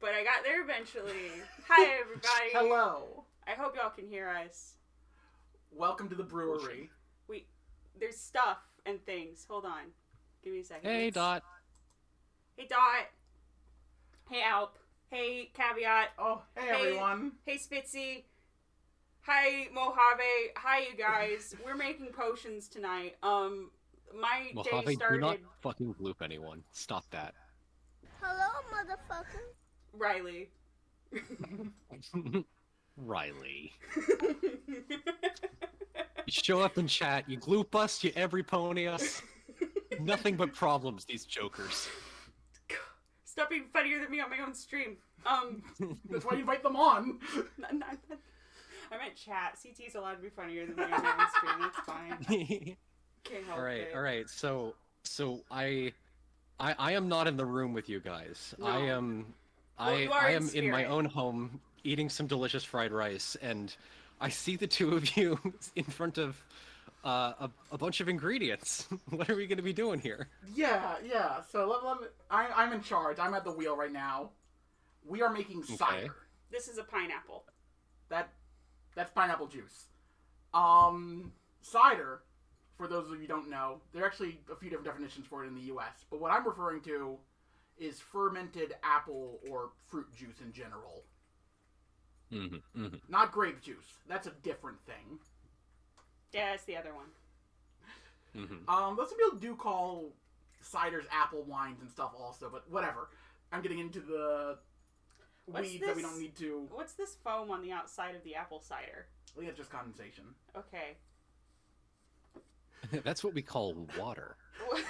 but I got there eventually. Hi, everybody. Hello. I hope y'all can hear us. Welcome to the brewery. There's stuff and things. Hold on. Give me a second. Hey, Dot. Hey, Dot. Hey, Alp. Hey, Caveat. Oh, hey everyone. Hey, Spitzy. Hi, Mojave. Hi, you guys. We're making potions tonight. My Mojave, day started... do not fucking bloop anyone. Stop that. Hello, motherfucker. Riley. Riley. You show up in chat, you gloop us, you every pony us. Nothing but problems, these jokers. Stop being funnier than me on my own stream. That's why you invite them on. I meant chat. CT's allowed to be funnier than me on my own stream. That's fine. Can't help it. All right. So I am not in the room with you guys. No. I am in my own home eating some delicious fried rice, and I see the two of you in front of a bunch of ingredients. What are we going to be doing here? Yeah. So I'm in charge. I'm at the wheel right now. We are making cider. This is a pineapple. That's pineapple juice. Cider, for those of you who don't know, there are actually a few different definitions for it in the U.S., but what I'm referring to is fermented apple or fruit juice in general. Not grape juice. That's a different thing. Yeah, it's the other one. Some people do call ciders apple wines and stuff also, but whatever. I'm getting into the weeds that we don't need to... What's this foam on the outside of the apple cider? I think it's just condensation. Okay. That's what we call water. Well,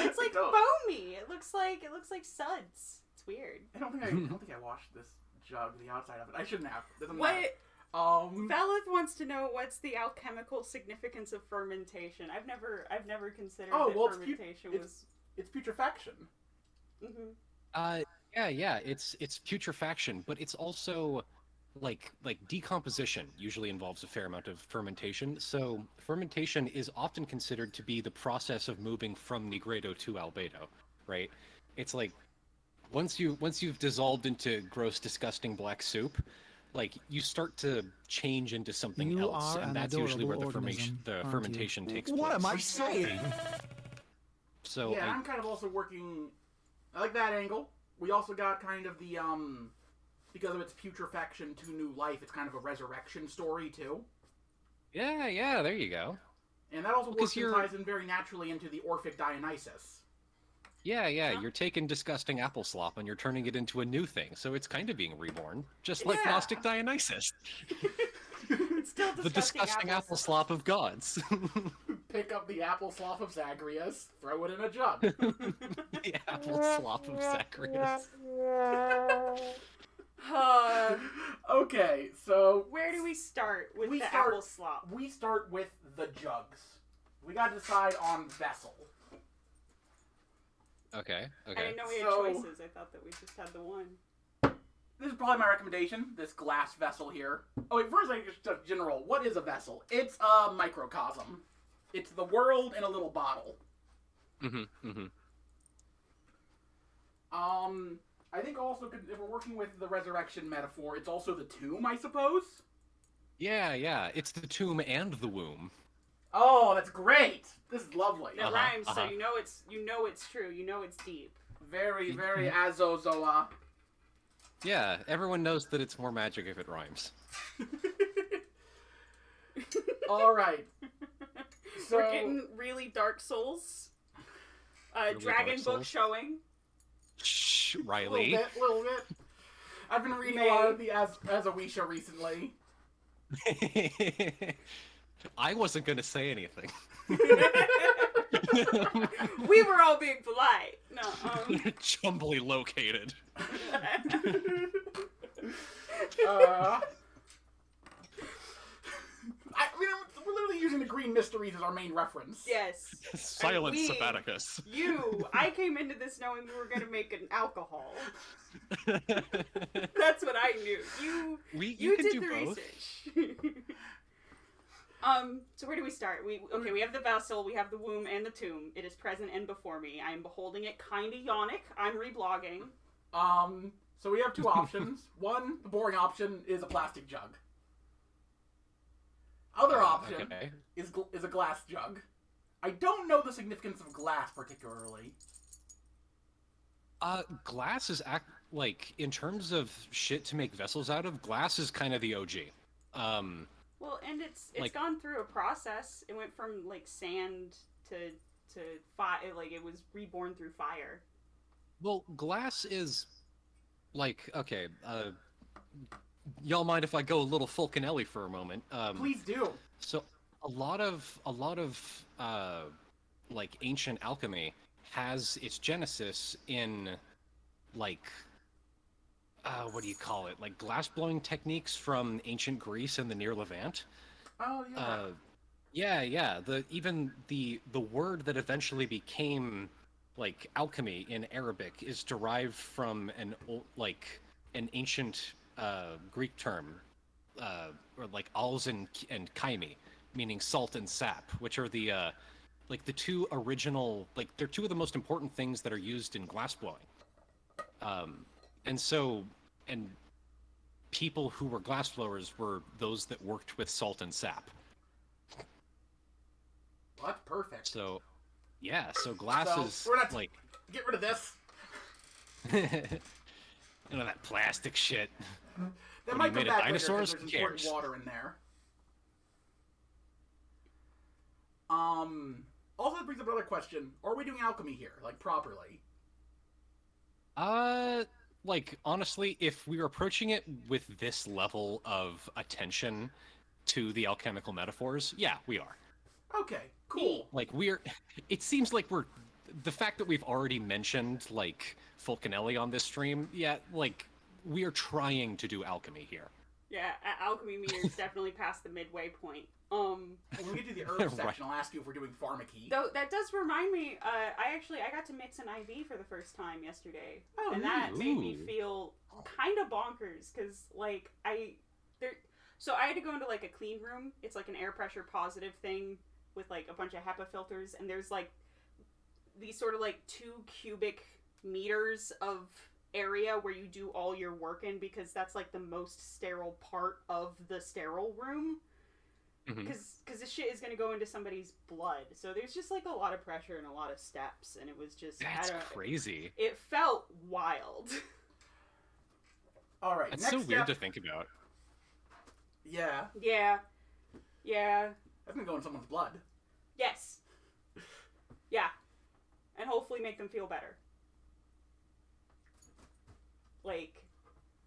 it's like foamy. It looks like suds. It's weird. I don't think I washed this jug, the outside of it. I shouldn't have. Doesn't what? Matter. Valith wants to know what's the alchemical significance of fermentation. I've never considered that fermentation was. It's putrefaction. Yeah. It's putrefaction, but it's also like decomposition usually involves a fair amount of fermentation. So fermentation is often considered to be the process of moving from nigredo to albedo, right? It's like once you've dissolved into gross, disgusting black soup, like you start to change into something else, and that's usually where the fermentation takes place. What am I saying? So yeah, I'm kind of also working. I like that angle. We also got kind of the because of its putrefaction to new life, it's kind of a resurrection story too. Yeah, there you go. And that also works and ties in very naturally into the Orphic Dionysus. Yeah, you're taking disgusting apple slop and you're turning it into a new thing, so it's kind of being reborn, just like Gnostic Dionysus. It's still disgusting. The disgusting apple slop of gods. Pick up the apple slop of Zagreus, throw it in a jug. The apple slop of Zagreus. Okay, so... Where do we start with the apple slop? We start with the jugs. We gotta decide on vessel. Okay. I didn't know we had choices. I thought that we just had the one. This is probably my recommendation, this glass vessel here. Oh wait, first just general, what is a vessel? It's a microcosm. It's the world in a little bottle. I think also, if we're working with the resurrection metaphor, it's also the tomb, I suppose? Yeah, it's the tomb and the womb. Oh, that's great! This is lovely. It rhymes, so you know it's true. You know it's deep. Very, very azozoa. Yeah, everyone knows that it's more magic if it rhymes. Alright. So, we're getting really Dark Souls. Really Dragon Dark book Souls? showing. Shh, Riley. Little bit. I've been reading a lot of the Azawisha recently. I wasn't gonna say anything. We were all being polite. No, Chumbly located. We're literally using the Green Mysteries as our main reference. Yes. Silence, Sabbaticus. I came into this knowing we were going to make an alcohol. That's what I knew. You did the research. So where do we start? We have the vessel, we have the womb and the tomb. It is present and before me. I am beholding it kinda yonic. I'm reblogging. So we have two options. One, the boring option, is a plastic jug. Other option is a glass jug. I don't know the significance of glass particularly. Glass is in terms of shit to make vessels out of, glass is kind of the OG. Well, and it's gone through a process. It went from like sand to fire. Like it was reborn through fire. Well, glass is like okay. Y'all mind if I go a little Fulcanelli for a moment? Please do. So a lot of like ancient alchemy has its genesis in like what do you call it? Like glass blowing techniques from ancient Greece and the Near Levant. Oh yeah. Yeah. The word that eventually became like alchemy in Arabic is derived from an ancient Greek term, or like alz and kaimi, meaning salt and sap, which are the two original, like they're two of the most important things that are used in glass blowing. And people who were glass blowers were those that worked with salt and sap. Well, that's perfect. So, yeah, so glass is we're not like... Get rid of this. That plastic shit. That might come back dinosaurs? Later, there's important water in there. Also, that brings up another question. Are we doing alchemy here, like, properly? Like, honestly, if we were approaching it with this level of attention to the alchemical metaphors, yeah, we are. Okay, cool. Like, it seems like the fact that we've already mentioned, like, Fulcanelli on this stream, yeah, like, we are trying to do alchemy here. Yeah, alchemy meter's definitely past the midway point. When we get to the herb section, I'll ask you if we're doing pharmacy. Though that does remind me, I got to mix an IV for the first time yesterday, and that made me feel kind of bonkers because So I had to go into like a clean room. It's like an air pressure positive thing with like a bunch of HEPA filters, and there's like these sort of like 2 cubic meters of area where you do all your work in because that's like the most sterile part of the sterile room. Because this shit is going to go into somebody's blood. So there's just, like, a lot of pressure and a lot of steps. And it was just... That's crazy. It felt wild. All right, That's so weird to think about. Yeah. Yeah. That's going to go in someone's blood. Yes. Yeah. And hopefully make them feel better. Like...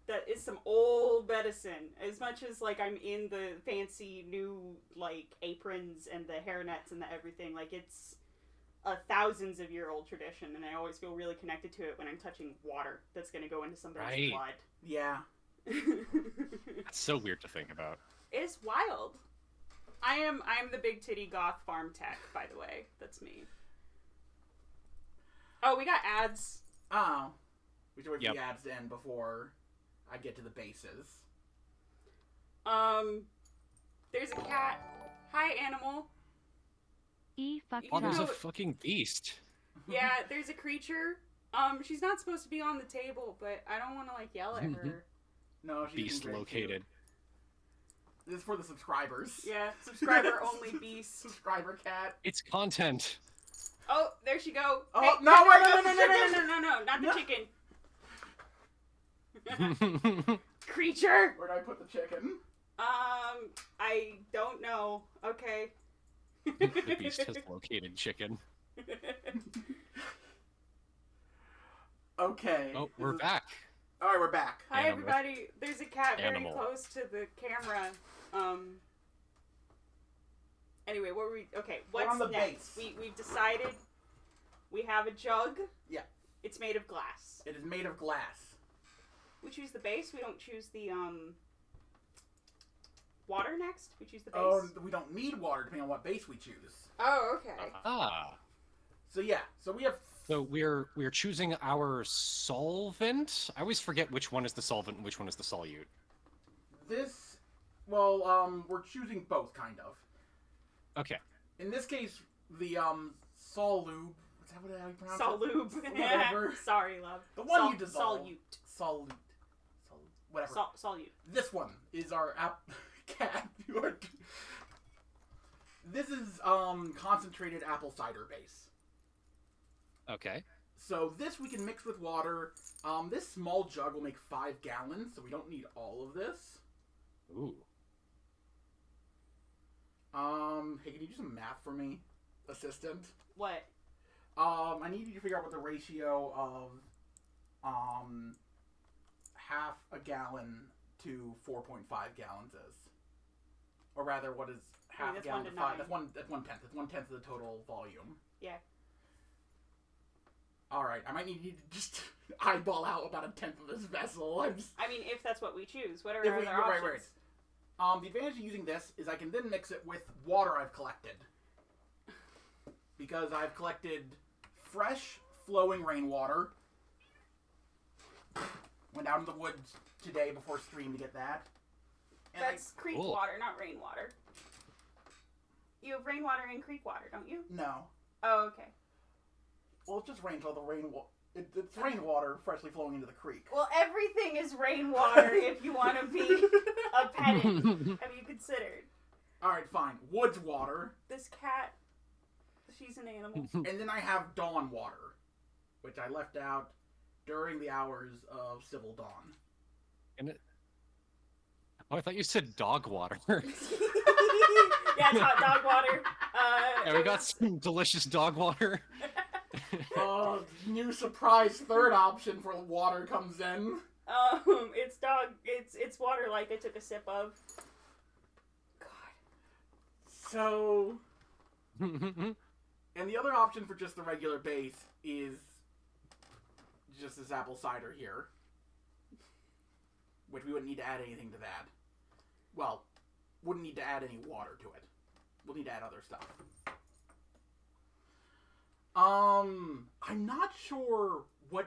That is some old medicine. As much as, like, I'm in the fancy new, like, aprons and the hairnets and the everything, like, it's a thousands-of-year-old tradition, and I always feel really connected to it when I'm touching water that's gonna go into somebody's blood. Yeah. That's so weird to think about. It's wild. I'm the big titty goth farm tech, by the way. That's me. Oh, we got ads. Oh. We should wait for the ads to end before... I get to the bases. There's a cat. Hi, animal. There's a fucking beast. Yeah, there's a creature. She's not supposed to be on the table, but I don't want to, like, yell at her. No, she's beast located. This is for the subscribers. Yeah, subscriber-only beast. Subscriber cat. It's content. Oh, there she go. Oh, hey, no, no, not the chicken. Creature! Where'd I put the chicken? I don't know. Okay. The beast has located chicken. Okay. Oh, we're back. Alright, we're back. Hi, everybody. There's a cat very close to the camera. Anyway, what were we... Okay, what's next? We've decided we have a jug. Yeah. It's made of glass. It is made of glass. We choose the base. We don't choose the, water next. We choose the base. Oh, we don't need water depending on what base we choose. Oh, okay. So yeah, so we have... So we're choosing our solvent? I always forget which one is the solvent and which one is the solute. We're choosing both, kind of. Okay. In this case, the, solube... Is that how you pronounce Solube. it? Whatever. Sorry, love. The one you dissolve. Solute. whatever. Solute. This one is our cat. This is concentrated apple cider base. Okay. So this we can mix with water. This small jug will make 5 gallons, so we don't need all of this. Ooh. Hey, can you do some math for me, assistant? What? I need you to figure out what the ratio of half a gallon to 4.5 gallons is. Or rather, what is half a gallon to 5? That's 1/10. That's 1/10 of the total volume. Yeah. Alright, I might need you to just eyeball out about 1/10 of this vessel. I mean, if that's what we choose. What are our other options? Right. The advantage of using this is I can then mix it with water I've collected. Because I've collected fresh, flowing rainwater. Went out in the woods today before stream to get that. And that's creek water, not rainwater. You have rainwater and creek water, don't you? No. Oh, okay. Well, it's just rain, so the rainwater... It's rainwater freshly flowing into the creek. Well, everything is rainwater if you want to be a pedant. Have you considered? Alright, fine. Woods water. This cat, she's an animal. And then I have dawn water, which I left out during the hours of civil dawn. And I thought you said dog water. Yeah, it's hot dog water. Yeah, we got some delicious dog water. New surprise third option for water comes in. It's water like I took a sip of. God. So... And the other option for just the regular base is just this apple cider here. Which we wouldn't need to add anything to that. Well, wouldn't need to add any water to it. We'll need to add other stuff. I'm not sure what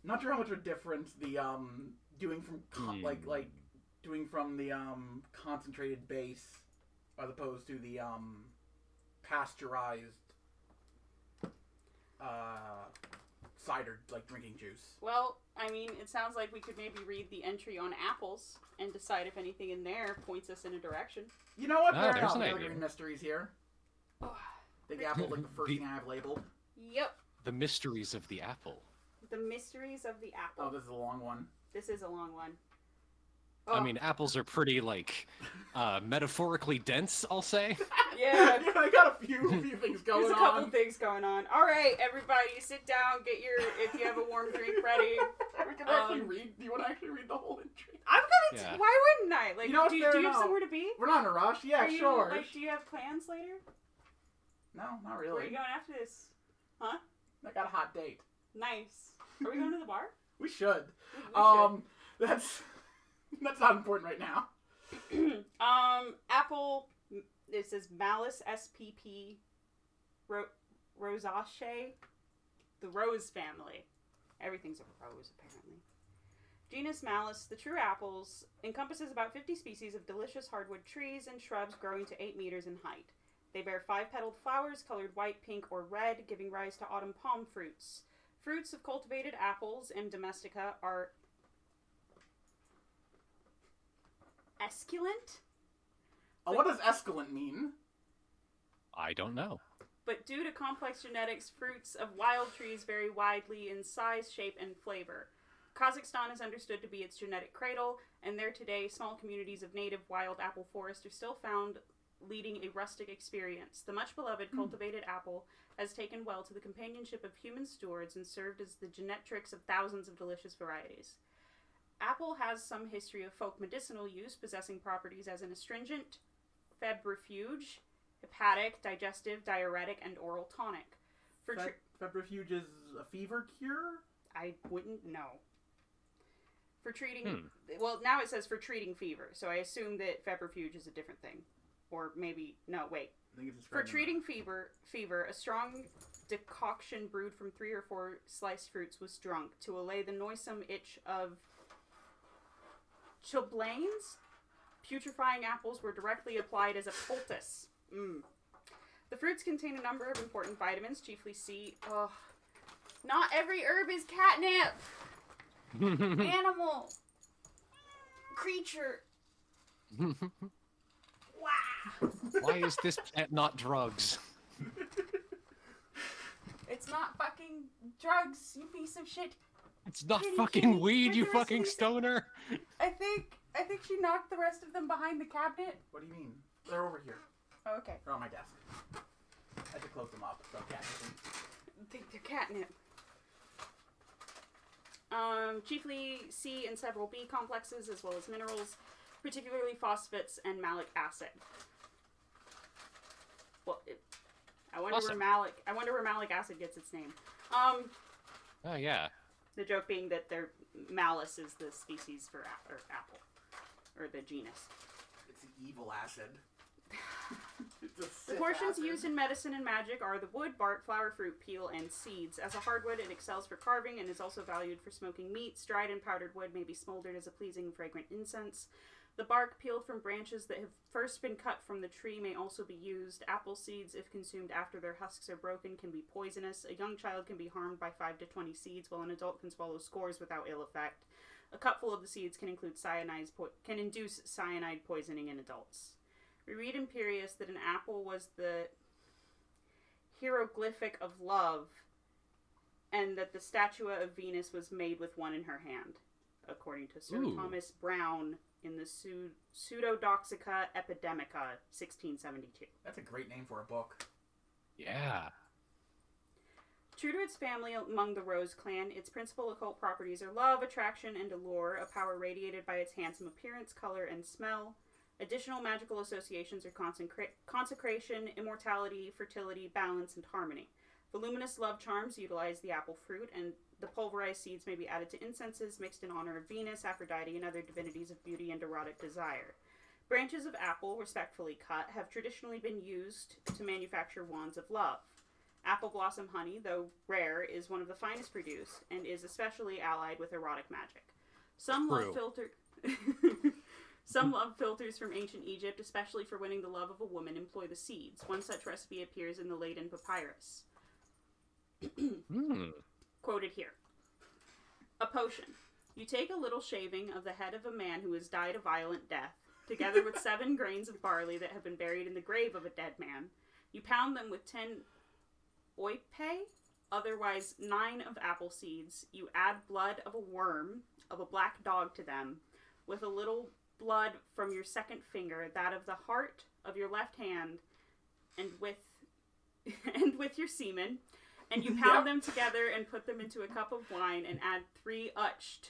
not sure how much of a difference the doing from doing from the concentrated base as opposed to the pasteurized cider, like drinking juice. Well, I mean, it sounds like we could maybe read the entry on apples and decide if anything in there points us in a direction. You know what? There's There's an no idea. green mysteries here. I think apple's like the first thing I have labeled. Yep. The mysteries of the apple. The mysteries of the apple. Oh, this is a long one. This is a long one. I mean, apples are pretty, metaphorically dense, I'll say. Yeah. I got a few things going on. There's a couple things going on. All right, everybody, sit down. Get your, if you have a warm drink, ready. We can actually read. Do you want to actually read the whole entry? I'm gonna. Why wouldn't I? Like, you know, do you have somewhere to be? We're not in a rush. Yeah, sure. Do you have plans later? No, not really. Where are you going after this? Huh? I got a hot date. Nice. Are we going to the bar? We should. We should. That's not important right now. Apple. This is Malus spp. Rosaceae. The rose family. Everything's a rose, apparently. Genus Malus, the true apples, encompasses about 50 species of delicious hardwood trees and shrubs growing to 8 meters in height. They bear 5-petaled flowers colored white, pink, or red, giving rise to autumn palm fruits. Fruits of cultivated apples in domestica are esculent. What does esculent mean? I don't know. But due to complex genetics, fruits of wild trees vary widely in size, shape, and flavor. Kazakhstan is understood to be its genetic cradle, and there today, small communities of native wild apple forest are still found, leading a rustic experience. The much-beloved cultivated apple has taken well to the companionship of human stewards and served as the genetrix of thousands of delicious varieties. Apple has some history of folk medicinal use, possessing properties as an astringent, febrifuge, hepatic, digestive, diuretic, and oral tonic. Febrifuge is a fever cure? I wouldn't know. For treating... Well, now it says for treating fever, so I assume that febrifuge is a different thing. Or maybe... No, wait. I think it's for treating fever, a strong decoction brewed from 3 or 4 sliced fruits was drunk to allay the noisome itch of chilblains. Putrefying apples were directly applied as a poultice. The fruits contain a number of important vitamins, chiefly C. Oh, not every herb is catnip. Animal. Creature. Wow. Why is this plant not drugs? It's not fucking drugs, you piece of shit. It's not Kitty, fucking kitty, weed, where's you the rest of fucking these- stoner. I think she knocked the rest of them behind the cabinet. What do you mean? They're over here. Oh, okay. They're on my desk. I had to close them up, so cat doesn't. I think they're catnip. Chiefly C and several B complexes, as well as minerals, particularly phosphates and malic acid. Well, I wonder Awesome. where malic acid gets its name. Oh yeah. The joke being that their malus is the species for apple, or the genus. It's the evil acid. It's a The Sith portions acid. used in medicine and magic are the wood, bark, flower, fruit, peel, and seeds. As a hardwood, it excels for carving and is also valued for smoking meats. Dried and powdered wood may be smoldered as a pleasing, fragrant incense. The bark peeled from branches that have first been cut from the tree may also be used. Apple seeds, if consumed after their husks are broken, can be poisonous. A young child can be harmed by 5 to 20 seeds, while an adult can swallow scores without ill effect. A cupful of the seeds can induce cyanide poisoning in adults. We read in Pirius that an apple was the hieroglyphic of love, and that the statue of Venus was made with one in her hand, according to Sir Ooh. Thomas Brown in the Pseudodoxica Epidemica, 1672. That's a great name for a book. Yeah. True to its family among the Rose clan, its principal occult properties are love, attraction, and allure, a power radiated by its handsome appearance, color, and smell. Additional magical associations are consecration, immortality, fertility, balance, and harmony. Voluminous love charms utilize the apple fruit, and the pulverized seeds may be added to incenses mixed in honor of Venus, Aphrodite, and other divinities of beauty and erotic desire. Branches of apple, respectfully cut, have traditionally been used to manufacture wands of love. Apple blossom honey, though rare, is one of the finest produced, and is especially allied with erotic magic. Some love Some love filters from ancient Egypt, especially for winning the love of a woman, employ the seeds. One such recipe appears in the Leyden Papyrus. Quoted here. A potion. You take a little shaving of the head of a man who has died a violent death, together with 7 grains of barley that have been buried in the grave of a dead man. You pound them with 10 oipe, otherwise 9 of apple seeds. You add blood of a worm, of a black dog to them, with a little blood from your second finger, that of the heart of your left hand, and with your semen, and you pound them together and put them into a cup of wine and add 3 uch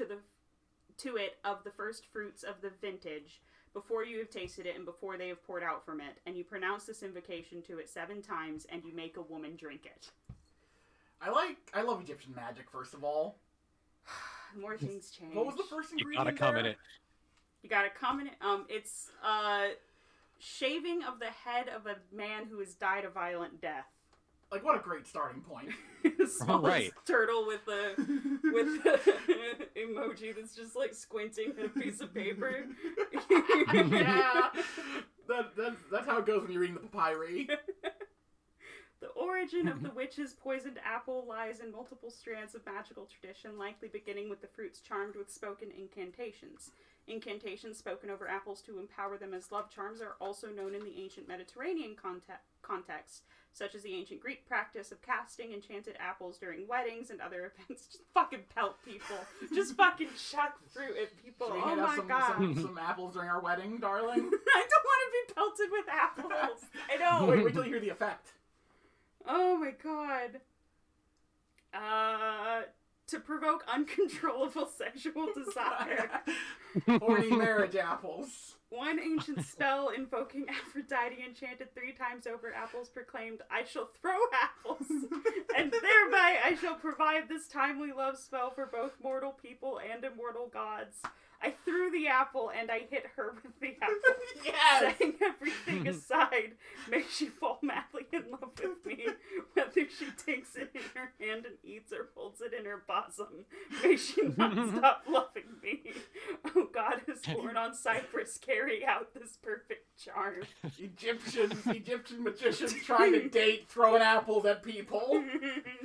to it of the first fruits of the vintage before you have tasted it and before they have poured out from it, and you pronounce this invocation to it 7 times, and you make a woman drink it. I love Egyptian magic, first of all. More things change. What was the first You ingredient gotta come in there? it. You gotta come in it. It's shaving of the head of a man who has died a violent death. Like, what a great starting point. The smallest right. turtle with the emoji that's just like squinting at a piece of paper. Yeah. That's how it goes when you're reading the papyri. The origin of the witch's poisoned apple lies in multiple strands of magical tradition, likely beginning with the fruits charmed with spoken incantations. Incantations spoken over apples to empower them as love charms are also known in the ancient Mediterranean context, such as the ancient Greek practice of casting enchanted apples during weddings and other events. Just fucking pelt people. Just fucking chuck fruit at people. Should we Oh hit my up god. some apples during our wedding, darling? I don't want to be pelted with apples. I know. Wait till you hear the effect. Oh my god. To provoke uncontrollable sexual desire. Horny marriage apples. One ancient spell invoking Aphrodite enchanted 3 times over apples proclaimed, I shall throw apples, and thereby I shall provide this timely love spell for both mortal people and immortal gods. I threw the apple and I hit her with the apple. Yes! Setting everything aside, may she fall madly in love with me, whether she takes it in her hand and eats or holds it in her bosom. May she not stop loving me. Oh, God is born on Cyprus, carry out this perfect Charm. Egyptian magicians trying to date, throwing apples at people.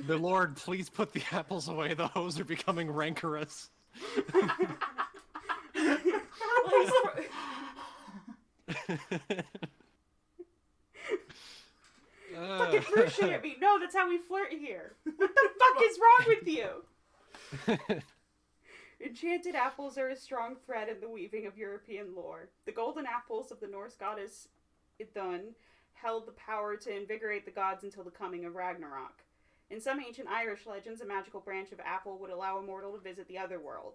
The Lord, please put the apples away. The hoes are becoming rancorous. Fucking fruit shit at me. No, that's how we flirt here. What the fuck is wrong with you? Enchanted apples are a strong thread in the weaving of European lore. The golden apples of the Norse goddess Idun held the power to invigorate the gods until the coming of Ragnarok. In some ancient Irish legends, a magical branch of apple would allow a mortal to visit the other world.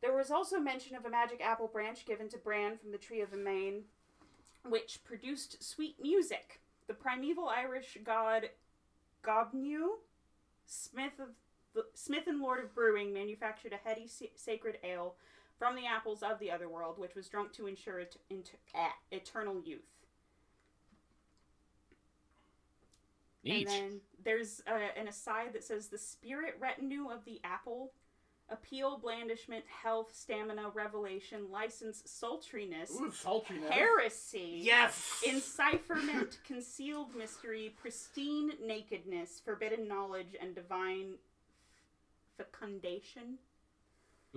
There was also mention of a magic apple branch given to Bran from the Tree of Emain, which produced sweet music. The primeval Irish god Gobnew, smith and lord of brewing, manufactured a heady sacred ale from the apples of the other world, which was drunk to ensure eternal youth. Neat. And then there's an aside that says the spirit retinue of the apple: appeal, blandishment, health, stamina, revelation, license, sultriness, heresy, Yes! encipherment, concealed mystery, pristine nakedness, forbidden knowledge, and divine fecundation.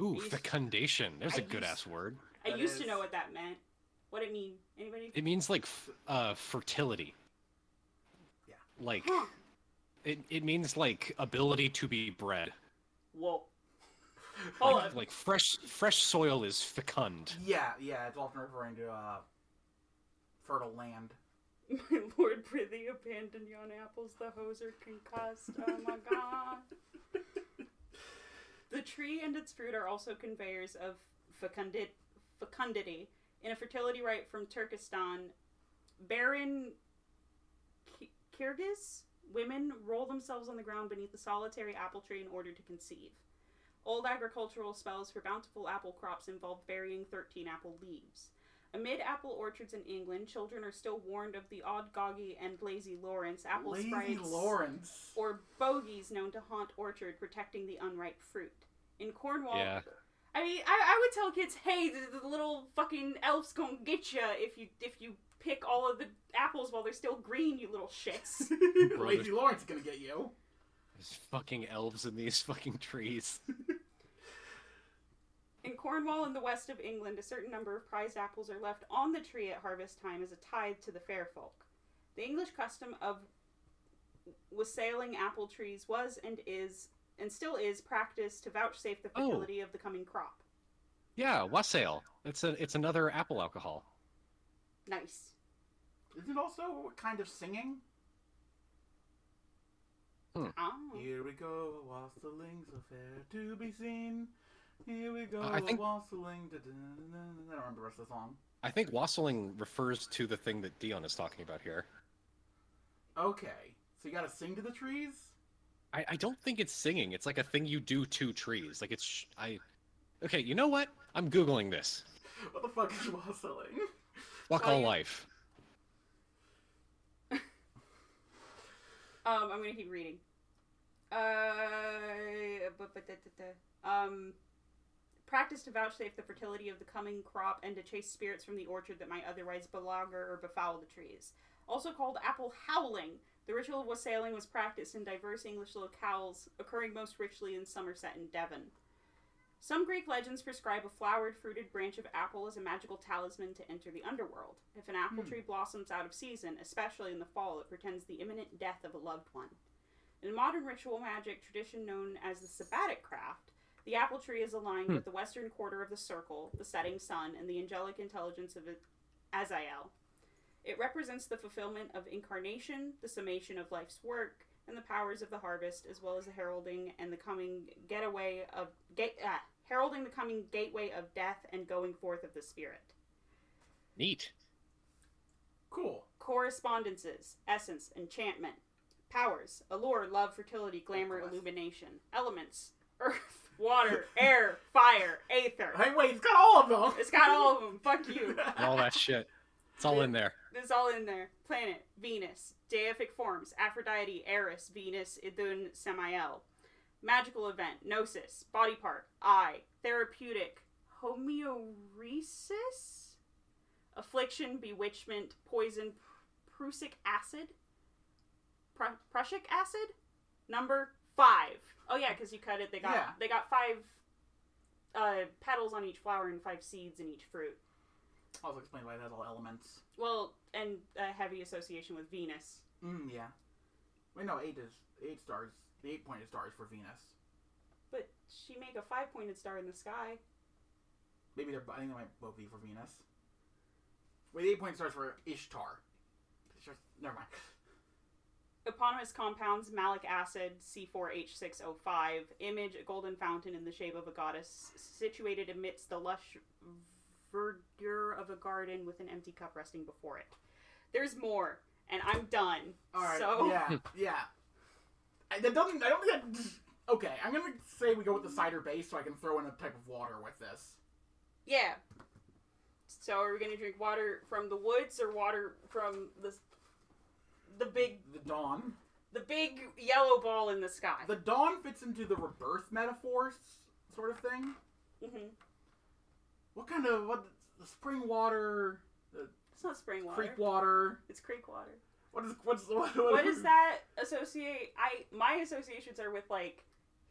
Ooh, fecundation. There's a good-ass word. I used to know what that meant. What it mean? Anybody? It means, like, fertility. Yeah. Like, Huh. it means, like, ability to be bred. Whoa. Hold on. Like fresh soil is fecund. Yeah, it's often referring to fertile land. My lord, prithee, abandon yon apples, the hoes are concussed. Oh my god. The tree and its fruit are also conveyors of fecundity. In a fertility rite from Turkestan, barren Kyrgyz women roll themselves on the ground beneath the solitary apple tree in order to conceive. Old agricultural spells for bountiful apple crops involved burying 13 apple leaves. Amid apple orchards in England, children are still warned of the odd Goggy and Lazy Lawrence, apple sprites, or bogies known to haunt orchard, protecting the unripe fruit. In Cornwall, Yeah. I mean, I would tell kids, hey, the little fucking elf's gonna get ya if you pick all of the apples while they're still green, you little shits. Lazy Lawrence is gonna get you. There's fucking elves in these fucking trees. In Cornwall and the west of England, a certain number of prized apples are left on the tree at harvest time as a tithe to the fair folk. The English custom of wassailing apple trees was and still is practiced to vouchsafe the fertility of the coming crop. Yeah, wassail. It's another apple alcohol. Nice. Is it also a kind of singing? Oh. Here we go, wassailing, so fair to be seen. Here we go, I think- wassailing. I don't remember the rest of the song. I think wassailing refers to the thing that Dion is talking about here. Okay, so you gotta sing to the trees? I don't think it's singing. It's like a thing you do to trees. Like it's Okay, you know what? I'm Googling this. What the fuck is wassailing? Fuck all life. I'm gonna keep reading. Practice to vouchsafe the fertility of the coming crop and to chase spirits from the orchard that might otherwise belager or befoul the trees. Also called apple howling, the ritual of wassailing was practiced in diverse English locales, occurring most richly in Somerset and Devon. Some Greek legends prescribe a flowered, fruited branch of apple as a magical talisman to enter the underworld. If an apple tree blossoms out of season, especially in the fall, it portends the imminent death of a loved one. In modern ritual magic tradition known as the sabbatic craft, the apple tree is aligned with the western quarter of the circle, the setting sun, and the angelic intelligence of Azael. It represents the fulfillment of incarnation, the summation of life's work, and the powers of the harvest, as well as the heralding the coming gateway of death and going forth of the spirit. Neat. Cool. Correspondences, essence, enchantment. Powers, allure, love, fertility, glamour, illumination. Elements, earth, water, air, fire, aether. Hey, wait, it's got all of them! It's got all of them. Fuck you. All that shit. It's all in there. It's all in there. Planet, Venus. Deific forms, Aphrodite, Eris, Venus, Idun, Samael. Magical event, Gnosis. Body part, eye. Therapeutic, homeoresis? Affliction, Bewitchment, Poison, Prussic Acid. Prussic Acid? Number 5. Oh yeah, because you cut it, they got 5 petals on each flower and 5 seeds in each fruit. Also explain why it has all elements. Well, and a heavy association with Venus. Yeah. Wait, no, 8 stars. The 8-pointed star is for Venus. But she make a 5-pointed star in the sky. Maybe I think they might both be for Venus. Wait, the 8-pointed star is for Ishtar. Never mind. Eponymous compounds, malic acid, C4H6O5, image, a golden fountain in the shape of a goddess, situated amidst the lush verdure of a garden with an empty cup resting before it. There's more, and I'm done. Alright, so... yeah. I don't think that... Okay, I'm gonna say we go with the cider base so I can throw in a type of water with this. Yeah. So are we gonna drink water from the woods or water from the dawn. The big yellow ball in the sky. The dawn fits into the rebirth metaphors sort of thing. Mm-hmm. The spring water? It's not spring water. Creek water. It's creek water. What does that associate? My associations are with like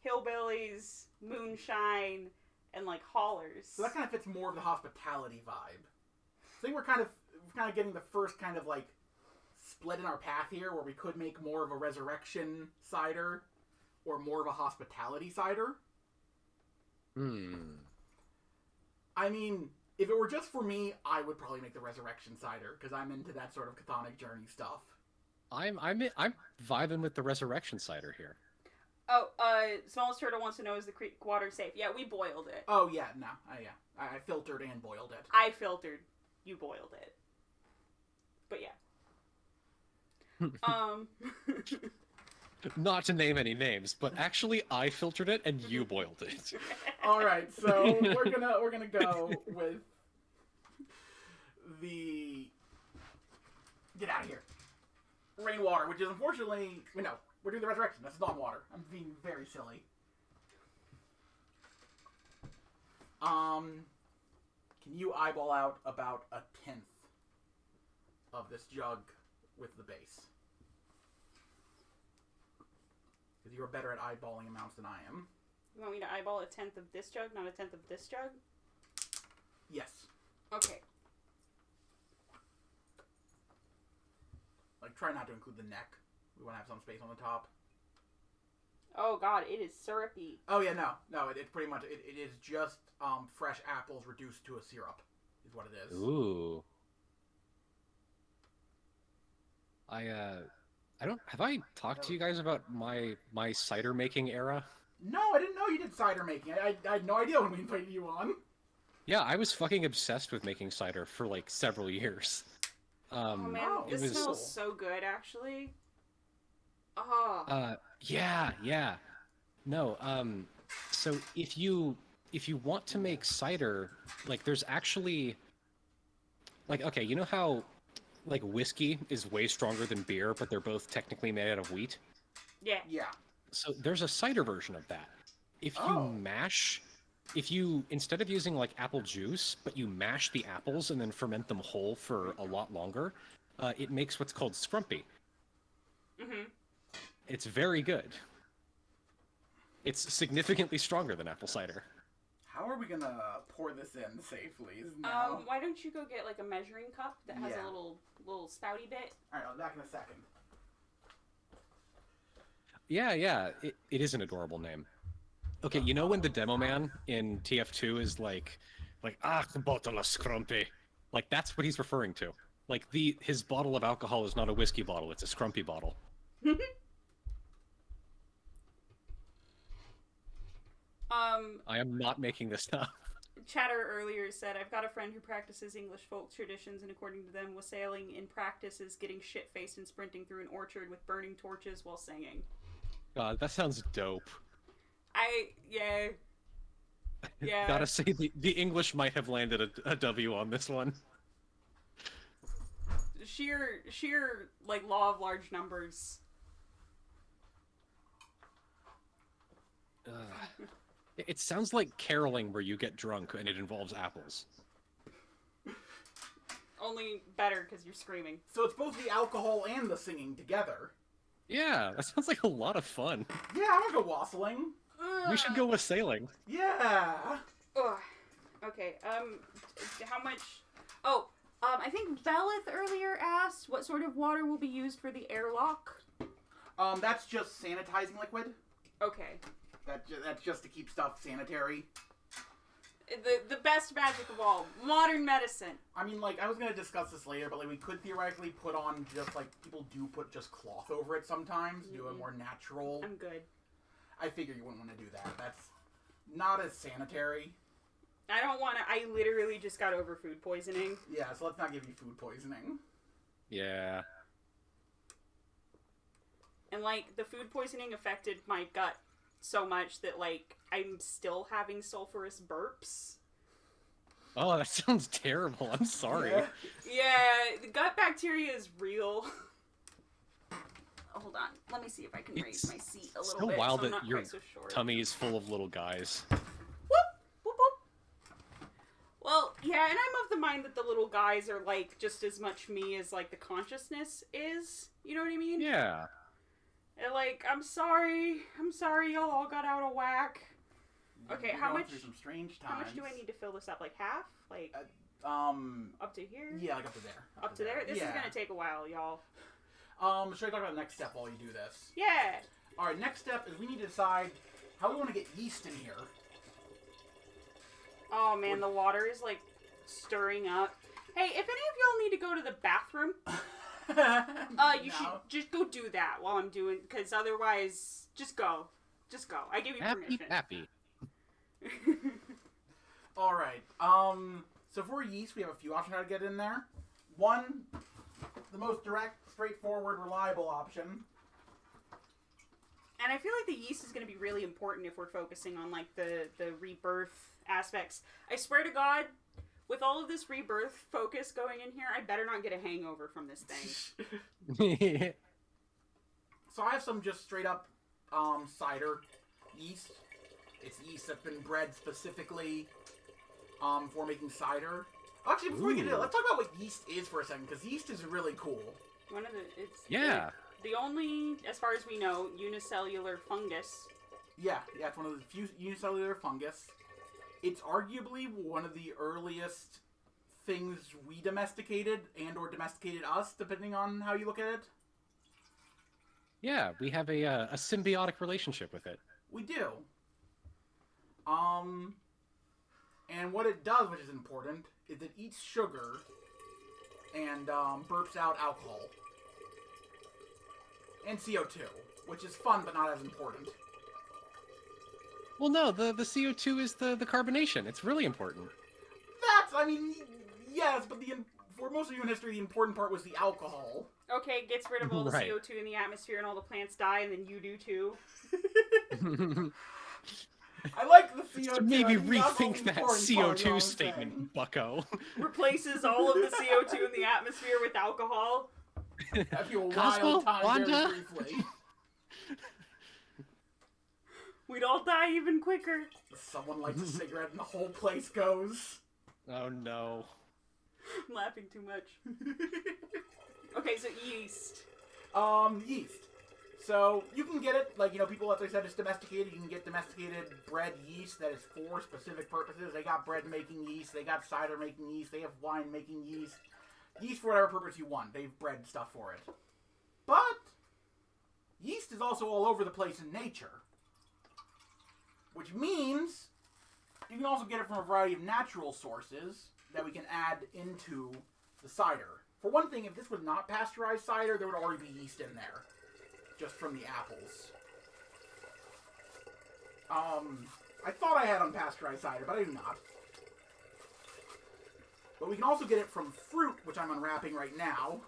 hillbillies, moonshine, and like hollers. So that kind of fits more of the hospitality vibe. I think we're kind of getting the first kind of like split in our path here, where we could make more of a resurrection cider or more of a hospitality cider. I mean, if it were just for me, I would probably make the resurrection cider because I'm into that sort of chthonic journey stuff. I'm vibing with the resurrection cider here. Oh, Smallest Turtle wants to know, is the creek water safe? Yeah, we boiled it. Oh yeah, no, I filtered and boiled it. I filtered, you boiled it. But yeah. Not to name any names, but actually I filtered it and you boiled it. Alright, so we're gonna go with the... Get out of here. Rainwater, which is unfortunately... No, we're doing the resurrection. That's dawn water. I'm being very silly. Can you eyeball out about 1/10 of this jug with the base? Because you are better at eyeballing amounts than I am. You want me to eyeball 1/10 of this jug, not 1/10 of this jug? Yes. Okay. Like, try not to include the neck. We want to have some space on the top. Oh god, it is syrupy. Oh yeah, no, it's pretty much, it is just fresh apples reduced to a syrup, is what it is. Ooh. Have I talked to you guys about my cider making era? No, I didn't know you did cider making. I had no idea when we invited you on. Yeah, I was fucking obsessed with making cider for like several years. Oh man, this smells so good, actually. Oh. Yeah. No, so if you want to make cider, like there's actually, like, okay, you know how, like, whiskey is way stronger than beer, but they're both technically made out of wheat? Yeah. Yeah. So there's a cider version of that. If you instead of using like apple juice, but you mash the apples and then ferment them whole for a lot longer, it makes what's called scrumpy. Mm-hmm. It's very good. It's significantly stronger than apple cider. How are we gonna pour this in safely? Now? Why don't you go get like a measuring cup that has a little spouty bit? Alright, I'll be back in a second. Yeah, it is an adorable name. Okay, you know when the demo man in TF2 is like, the bottle of scrumpy? Like, that's what he's referring to. Like, his bottle of alcohol is not a whiskey bottle, it's a scrumpy bottle. I am not making this up. Chatter earlier said, I've got a friend who practices English folk traditions, and according to them, wassailing in practice is getting shit-faced and sprinting through an orchard with burning torches while singing. God, that sounds dope. Yeah. Gotta say, the English might have landed a W on this one. Sheer, like, law of large numbers. It sounds like caroling where you get drunk and it involves apples. Only better because you're screaming. So it's both the alcohol and the singing together. Yeah, that sounds like a lot of fun. Yeah, I want to go wassailing. We should go with sailing. Yeah. Ugh. Okay, how much... Oh, I think Velith earlier asked what sort of water will be used for the airlock. That's just sanitizing liquid. Okay. That's just to keep stuff sanitary. The best magic of all, modern medicine. I mean, like, I was gonna discuss this later, but, like, we could theoretically put on just, like, people do put just cloth over it sometimes, do a more natural... I'm good. I figure you wouldn't want to do that. That's not as sanitary. I don't want to... I literally just got over food poisoning. Yeah, so let's not give you food poisoning. Yeah. And, like, the food poisoning affected my gut so much that, like, I'm still having sulfurous burps. Oh, that sounds terrible. I'm sorry. Yeah, the gut bacteria is real. Hold on. Let me see if I can raise my seat a little bit. So wild so I'm that not your quite so short. tummy is full of little guys. Whoop! Whoop whoop! Well, yeah, and I'm of the mind that the little guys are, like, just as much me as, like, the consciousness is. You know what I mean? Yeah. And, like, I'm sorry y'all all got out of whack. Okay, We're how going much? through some strange times. How much do I need to fill this up? Like half? Like up to here? Yeah, like up to there. Up to there? This is gonna take a while, y'all. Should I talk about the next step while you do this? Yeah. All right, next step is we need to decide how we want to get yeast in here. Oh man, the water is like stirring up. Hey, if any of y'all need to go to the bathroom, you should just go do that while I'm doing, because otherwise, just go. Just go. I give you permission. Happy. All right. So for yeast, we have a few options how to get in there. One, the most direct, straightforward, reliable option. And I feel like the yeast is going to be really important if we're focusing on, like, the rebirth aspects. I swear to God, with all of this rebirth focus going in here, I better not get a hangover from this thing. So I have some just straight up cider yeast. It's yeast that's been bred specifically for making cider. Actually, before we get into it, let's talk about what yeast is for a second, because yeast is really cool. The only, as far as we know, unicellular fungus. Yeah, it's one of the few unicellular fungus. It's arguably one of the earliest things we domesticated and or domesticated us, depending on how you look at it. Yeah, we have a symbiotic relationship with it. We do. And what it does, which is important, is it eats sugar and burps out alcohol. And CO2, which is fun but not as important. Well, no, the CO2 is the carbonation. It's really important. Yes, but for most of human history, the important part was the alcohol. Okay, it gets rid of all the Right. CO2 in the atmosphere and all the plants die, and then you do too. I like the CO2. So maybe I think that's the rethink that important part, you know what CO2 I'm statement, saying? bucko. Replaces all of the CO2 in the atmosphere with alcohol. I feel Cosmo, wild time Wanda? very briefly. We'd all die even quicker. Someone lights a cigarette and the whole place goes. Oh no. I'm laughing too much. Okay, so yeast. Yeast. So, you can get it, people, as I said, it's domesticated. You can get domesticated bred yeast that is for specific purposes. They got bread making yeast, they got cider making yeast, they have wine making yeast. Yeast for whatever purpose you want. They've bred stuff for it. But, yeast is also all over the place in nature. Which means, you can also get it from a variety of natural sources that we can add into the cider. For one thing, if this was not pasteurized cider, there would already be yeast in there. Just from the apples. I thought I had unpasteurized cider, but I do not. But we can also get it from fruit, which I'm unwrapping right now.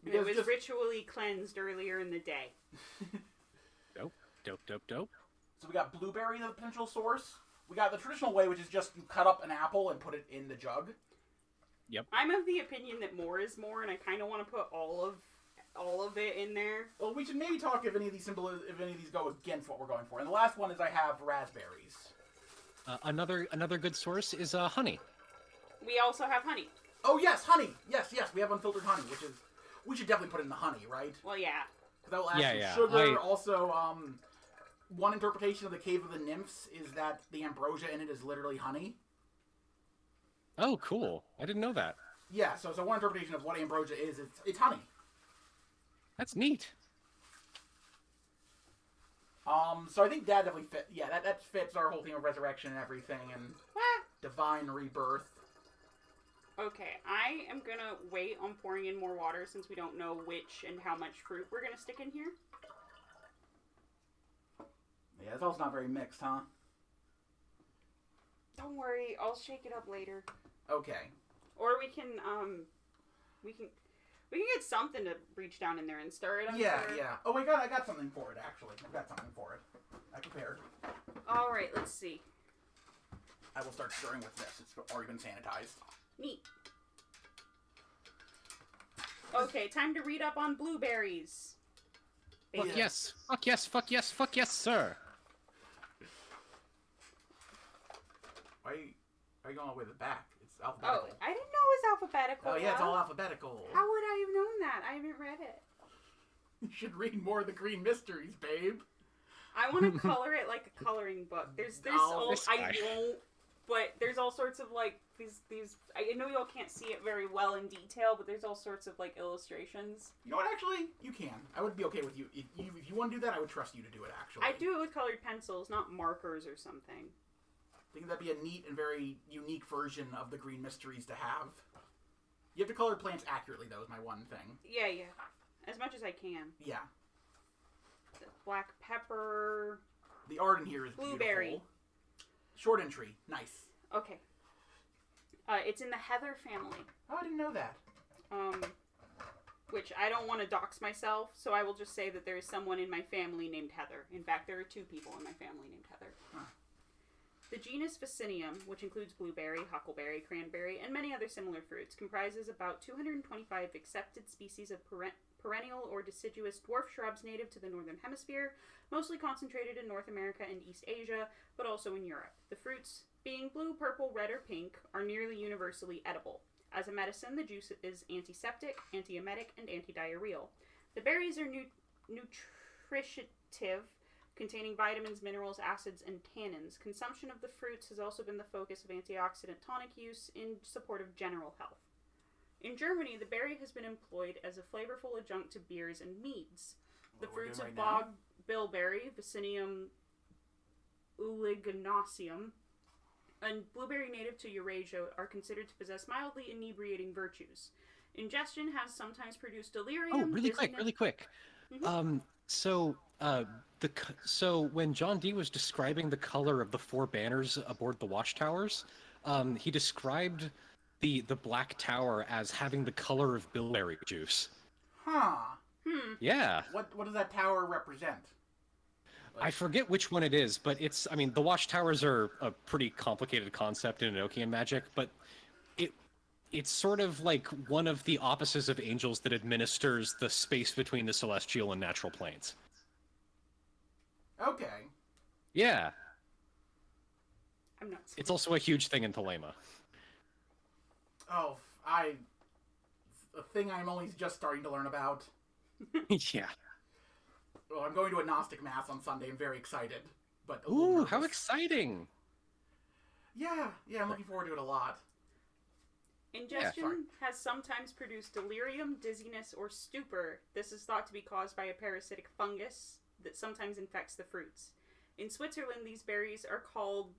It was ritually cleansed earlier in the day. Dope. So we got blueberry as a potential source. We got the traditional way, which is just you cut up an apple and put it in the jug. Yep. I'm of the opinion that more is more, and I kind of want to put all of it in there. Well, we should maybe talk if any of these go against what we're going for. And the last one is I have raspberries. Another good source is honey. We also have honey. Oh yes, honey. Yes, we have unfiltered honey, which is we should definitely put in the honey, right? Well, yeah. Because that will add Yeah, some yeah. sugar. Also, one interpretation of the Cave of the Nymphs is that the ambrosia in it is literally honey. Oh, cool. I didn't know that. Yeah, so one interpretation of what ambrosia is, it's honey. That's neat. So I think that definitely fit. Yeah, that fits our whole theme of resurrection and everything, and divine rebirth. Okay, I am gonna wait on pouring in more water since we don't know which and how much fruit we're gonna stick in here. Yeah, it's also not very mixed, huh? Don't worry, I'll shake it up later. Okay. Or we can get something to reach down in there and stir it. Yeah. Oh, I got something for it, actually. I've got something for it. I prepared. Alright, let's see. I will start stirring with this. It's already been sanitized. Neat. Okay, time to read up on blueberries. Fuck yes. Fuck yes. Fuck yes. Fuck yes, sir. Are you going all the way to the back? It's alphabetical. Oh, I didn't know it was alphabetical. Oh, yeah, it's all alphabetical. How would I have known that? I haven't read it. You should read more of the Green Mysteries, babe. I want to color it like a coloring book. I won't, but there's all sorts of like these. I know y'all can't see it very well in detail, but there's all sorts of like illustrations. You know what? Actually, you can. I would be okay with you if you want to do that. I would trust you to do it. Actually, I do it with colored pencils, not markers or something. I think that'd be a neat and very unique version of the Green Mysteries to have. You have to color plants accurately, though, is my one thing. Yeah. As much as I can. Yeah. Black pepper. The art in here is blueberry. Beautiful. Short entry. Nice. Okay. It's in the heather family. Oh, I didn't know that. Which I don't want to dox myself, so I will just say that there is someone in my family named Heather. In fact, there are 2 people in my family named Heather. Huh. The genus Vaccinium, which includes blueberry, huckleberry, cranberry, and many other similar fruits, comprises about 225 accepted species of perennial or deciduous dwarf shrubs native to the Northern Hemisphere, mostly concentrated in North America and East Asia, but also in Europe. The fruits, being blue, purple, red, or pink, are nearly universally edible. As a medicine, the juice is antiseptic, antiemetic, and antidiarrheal. The berries are nutritive, containing vitamins, minerals, acids, and tannins. Consumption of the fruits has also been the focus of antioxidant tonic use in support of general health. In Germany, the berry has been employed as a flavorful adjunct to beers and meads. The fruits of bog bilberry, Vaccinium uliganaceum, and blueberry native to Eurasia are considered to possess mildly inebriating virtues. Ingestion has sometimes produced delirium. Oh, really quick. Mm-hmm. So when John Dee was describing the color of the 4 banners aboard the watchtowers, he described the Black Tower as having the color of bilberry juice. Huh. Yeah. What does that tower represent? I forget which one it is, but the watchtowers are a pretty complicated concept in Enochian magic, but it's sort of like one of the offices of angels that administers the space between the celestial and natural planes. Okay. Yeah. I'm not. It's also a huge thing in Thelema. Oh, a thing I'm only just starting to learn about. Yeah. Well, I'm going to a Gnostic Mass on Sunday. I'm very excited. But ooh, how exciting! Yeah, I'm looking forward to it a lot. Ingestion has sometimes produced delirium, dizziness, or stupor. This is thought to be caused by a parasitic fungus that sometimes infects the fruits. In Switzerland, these berries are called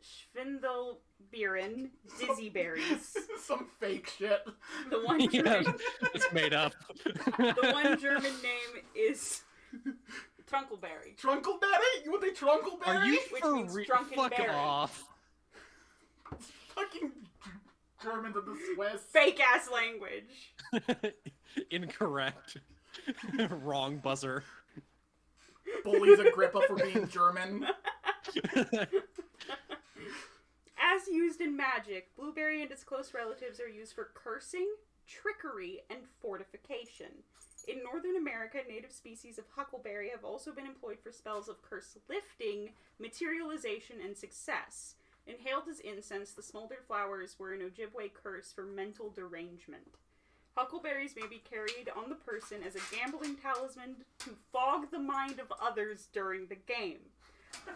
Schwindelbeeren, dizzy berries. Some fake shit. The one German, it's made up. The one German name is Trunkelberry. Trunkelberry? You want the Trunkelberry? Are you Which for means drunken fuck berry. off? Fucking Germans of the Swiss. Fake ass language. Incorrect. Wrong buzzer. Bullies Agrippa for being German. As used in magic, blueberry and its close relatives are used for cursing, trickery, and fortification. In Northern America, native species of huckleberry have also been employed for spells of curse lifting, materialization, and success. Inhaled as incense, the smoldered flowers were an Ojibwe curse for mental derangement. Huckleberries may be carried on the person as a gambling talisman to fog the mind of others during the game.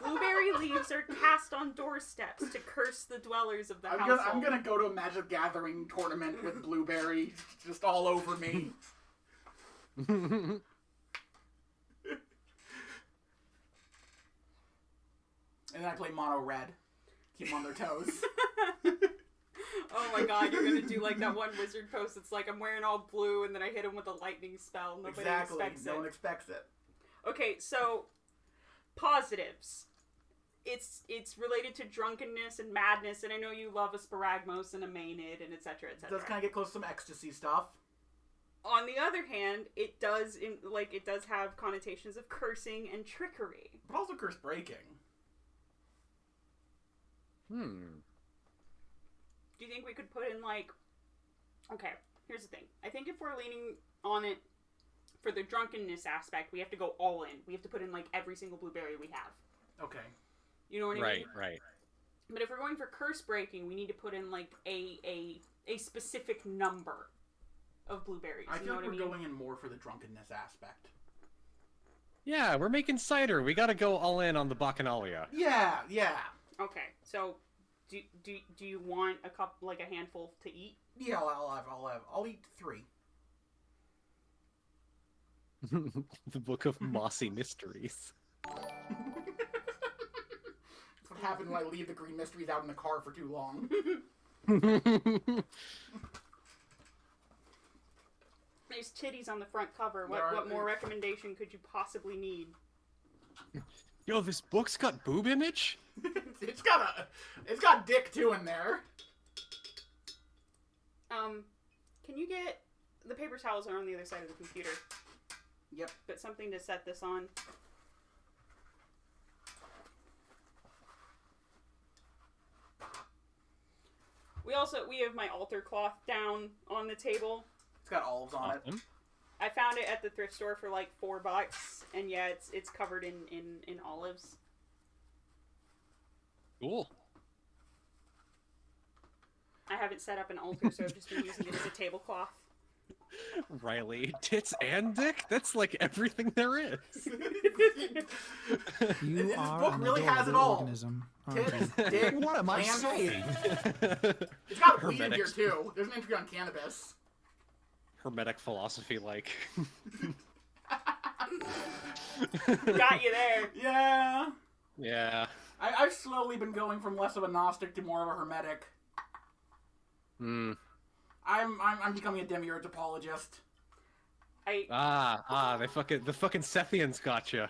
Blueberry leaves are cast on doorsteps to curse the dwellers of the household. I'm gonna go to a Magic Gathering tournament with blueberry just all over me. And then I play mono red. Keep them on their toes. Oh my god, you're gonna do like that one wizard post. It's like I'm wearing all blue and then I hit him with a lightning spell. Nobody expects it. No one expects it. Okay, so positives. It's related to drunkenness and madness, and I know you love a sparagmos and a Maenad and etc. It does kind of get close to some ecstasy stuff. On the other hand, it does have connotations of cursing and trickery. But also curse breaking. Do you think we could put in like... Okay, here's the thing. I think if we're leaning on it for the drunkenness aspect, we have to go all in. We have to put in like every single blueberry we have. Okay. You know what I mean? Right. But if we're going for curse breaking, we need to put in like a specific number of blueberries. I feel like we're going in more for the drunkenness aspect. Yeah, we're making cider. We gotta go all in on the Bacchanalia. Yeah. Okay, so do you want a cup, like a handful to eat? Yeah, I'll eat 3. The Book of Mossy Mysteries. That's what happened when I leave the green mysteries out in the car for too long. There's titties on the front cover. What more recommendation could you possibly need? Yo, this book's got boob image? It's got dick too in there. Can you get... The paper towels are on the other side of the computer. Yep. But something to set this on. We have my altar cloth down on the table. It's got olives on it. I found it at the thrift store for like $4, and yeah, it's covered in olives. Cool. I haven't set up an altar, so I've just been using it as a tablecloth. Riley, tits and dick? That's like everything there is. You are book an really has it all. organism. Tits, dick, What am I and saying? It's got weed in Hermetics. here too. There's an entry on cannabis. Hermetic philosophy, like. Got you there. Yeah. Yeah. I've slowly been going from less of a Gnostic to more of a Hermetic. I'm becoming a Demiurge apologist. The fucking Sethians gotcha.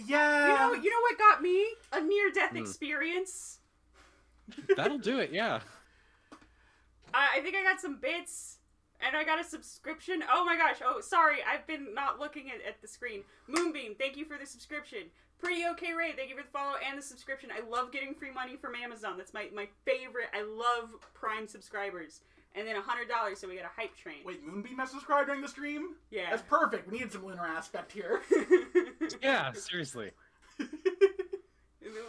Yeah. You know what got me? A near-death experience. That'll do it, yeah. I think I got some bits, and I got a subscription. Oh my gosh. Oh, sorry. I've been not looking at the screen. Moonbeam, thank you for the subscription. Pretty Okay Ray, thank you for the follow and the subscription. I love getting free money from Amazon. That's my favorite. I love Prime subscribers. And then $100, so we got a hype train. Wait, Moonbeam has subscribed during the stream? Yeah. That's perfect. We needed some lunar aspect here. Yeah, seriously. The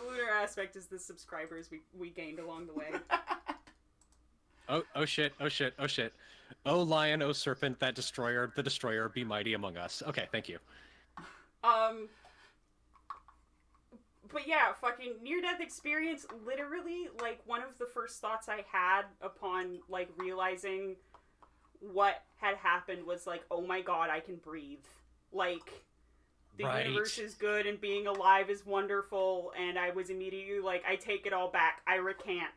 lunar aspect is the subscribers we gained along the way. Oh shit. Oh lion, oh serpent, that destroyer, the destroyer, be mighty among us. Okay, thank you. But yeah, fucking near-death experience, literally, like, one of the first thoughts I had upon, like, realizing what had happened was, like, oh my god, I can breathe. Like, the universe is good and being alive is wonderful, and I was immediately like, I take it all back. I recant.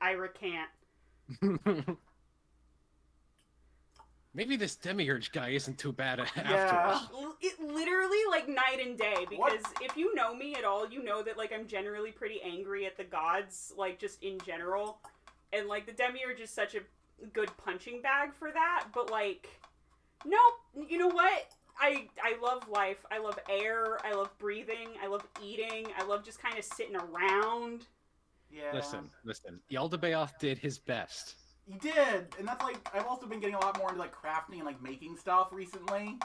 Maybe this Demiurge guy isn't too bad after all. It literally, like, night and day, because if you know me at all, you know that, like, I'm generally pretty angry at the gods, like, just in general. And, like, the Demiurge is such a good punching bag for that, but, like, nope, you know what? I love life. I love air. I love breathing. I love eating. I love just kind of sitting around. Yeah. Listen. Yaldabaoth did his best. He did, and that's like, I've also been getting a lot more into like crafting and like making stuff recently.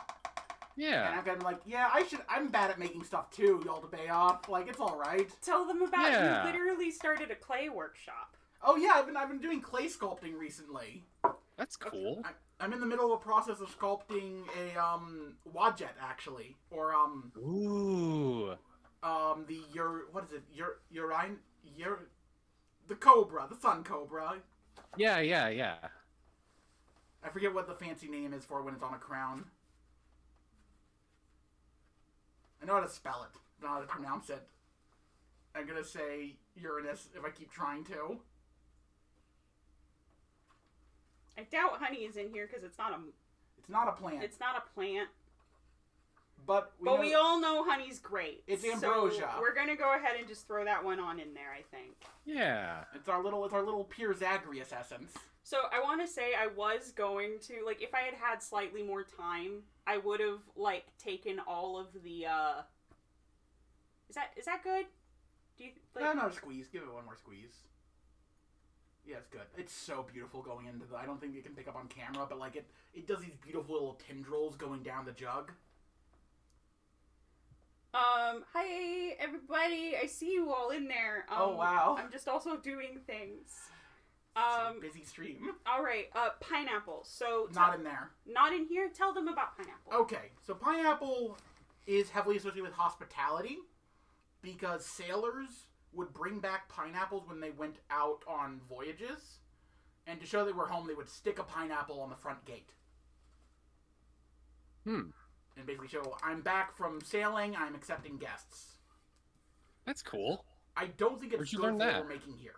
Yeah. And I've been like, yeah, I'm bad at making stuff too, y'all to pay off. Like, it's alright. Tell them about Yeah. you literally started a clay workshop. Oh yeah, I've been doing clay sculpting recently. That's cool. I'm in the middle of a process of sculpting a wadjet actually, or Ooh. the cobra, the sun cobra. Yeah. I forget what the fancy name is for when it's on a crown. I know how to spell it, not how to pronounce it. I'm gonna say Uranus if I keep trying to. I doubt honey is in here because it's not a plant. It's not a plant. But we all know honey's great. It's ambrosia. So we're gonna go ahead and just throw that one on in there, I think. Yeah. It's our little pure Zagreus essence. So I want to say I was going to, like, if I had slightly more time, I would have, like, taken all of the, Is that good? Do you, like... No, squeeze. Give it one more squeeze. Yeah, it's good. It's so beautiful going into I don't think it can pick up on camera, but, like, it does these beautiful little tendrils going down the jug. Hi, everybody. I see you all in there. Oh, wow. I'm just also doing things. It's a busy stream. Alright, pineapple. So... Not in there. Not in here? Tell them about pineapple. Okay, so pineapple is heavily associated with hospitality because sailors would bring back pineapples when they went out on voyages, and to show they were home, they would stick a pineapple on the front gate. And basically show, I'm back from sailing, I'm accepting guests. That's cool. I don't think it's Where'd you good learn for what that? we're making here.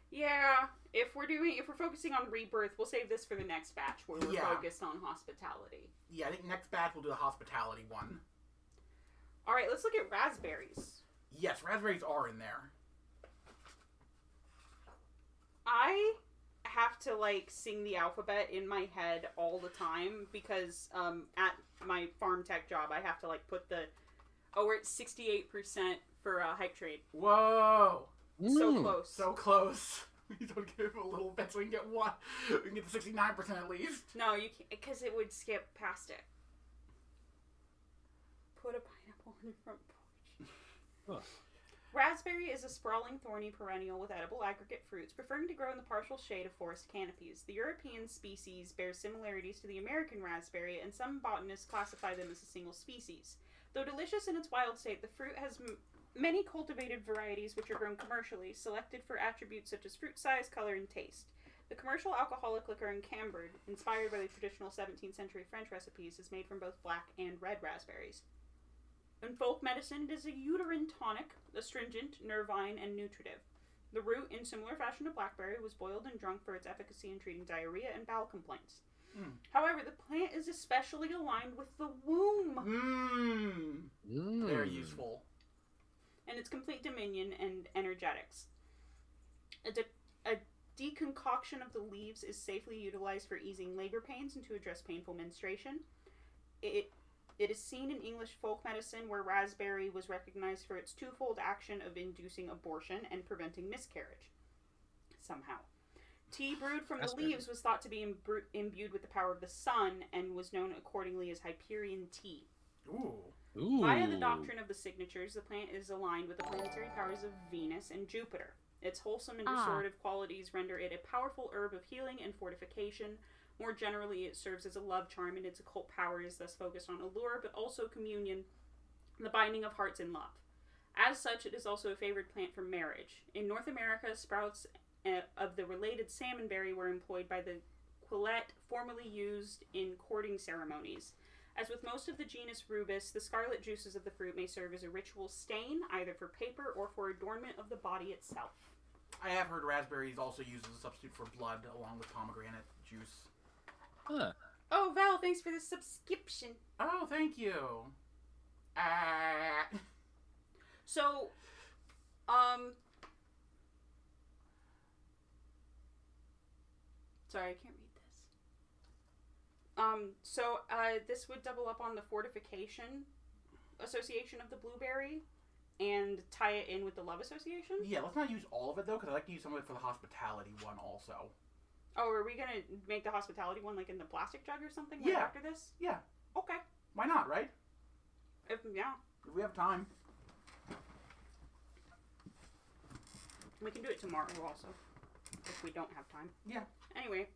Yeah, if we're focusing on rebirth, we'll save this for the next batch where we're focused on hospitality. Yeah, I think next batch we'll do the hospitality one. Alright, let's look at raspberries. Yes, raspberries are in there. I have to, like, sing the alphabet in my head all the time because, at my farm tech job, I have to, like, put we're at 68% for, hype trade. Whoa! So close. So close. We don't give a little bit so we can get one. We can get the 69% at least. No, you can't, because it would skip past it. Put a pineapple on your front porch. Huh. Raspberry is a sprawling, thorny perennial with edible aggregate fruits, preferring to grow in the partial shade of forest canopies. The European species bears similarities to the American raspberry, and some botanists classify them as a single species. Though delicious in its wild state, the fruit has many cultivated varieties which are grown commercially, selected for attributes such as fruit size, color, and taste. The commercial alcoholic liquor in Cambridge, inspired by the traditional 17th century French recipes, is made from both black and red raspberries. In folk medicine, it is a uterine tonic, astringent, nervine, and nutritive. The root, in similar fashion to blackberry, was boiled and drunk for its efficacy in treating diarrhea and bowel complaints. However, the plant is especially aligned with the womb. Very useful. And its complete dominion and energetics. A deconcoction of the leaves is safely utilized for easing labor pains and to address painful menstruation. It is seen in English folk medicine where raspberry was recognized for its twofold action of inducing abortion and preventing miscarriage. Somehow. Tea brewed from the leaves was thought to be imbued with the power of the sun and was known accordingly as Hyperion tea. Ooh. Via the doctrine of the signatures, the plant is aligned with the planetary powers of Venus and Jupiter. Its wholesome and restorative qualities render it a powerful herb of healing and fortification. More generally, it serves as a love charm, and its occult power is thus focused on allure, but also communion, the binding of hearts in love. As such, it is also a favored plant for marriage. In North America, sprouts of the related salmonberry were employed by the quillet, formerly used in courting ceremonies. As with most of the genus Rubus, the scarlet juices of the fruit may serve as a ritual stain, either for paper or for adornment of the body itself. I have heard raspberries also used as a substitute for blood, along with pomegranate juice. Huh. Oh, Val, thanks for the subscription. Oh, thank you. So, sorry, I can't read this. This would double up on the fortification association of the blueberry and tie it in with the love association. Yeah, let's not use all of it, though, because I like to use some of it for the hospitality one also. Oh, are we gonna make the hospitality one like in the plastic jug or something right after this? Yeah. Okay. Why not, right? Yeah. If we have time. We can do it tomorrow also. If we don't have time. Yeah. Anyway.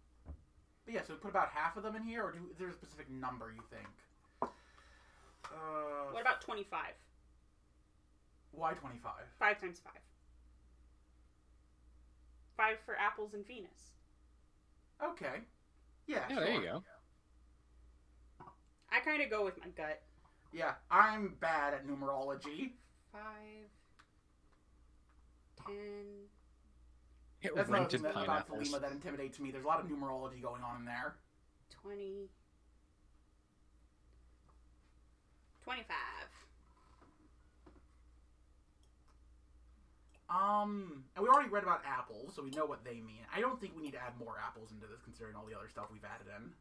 But yeah, so put about half of them in here, or is there a specific number you think? What about 25? Why 25? 5 times 5. 5 for apples and Venus. Okay. Yeah, Yeah, sure. there you go. I kind of go with my gut. Yeah, I'm bad at numerology. 5, 10. That's another Rented thing about pineapples. Thelema that intimidates me. There's a lot of numerology going on in there. 20. 25. And we already read about apples, so we know what they mean. I don't think we need to add more apples into this, considering all the other stuff we've added in.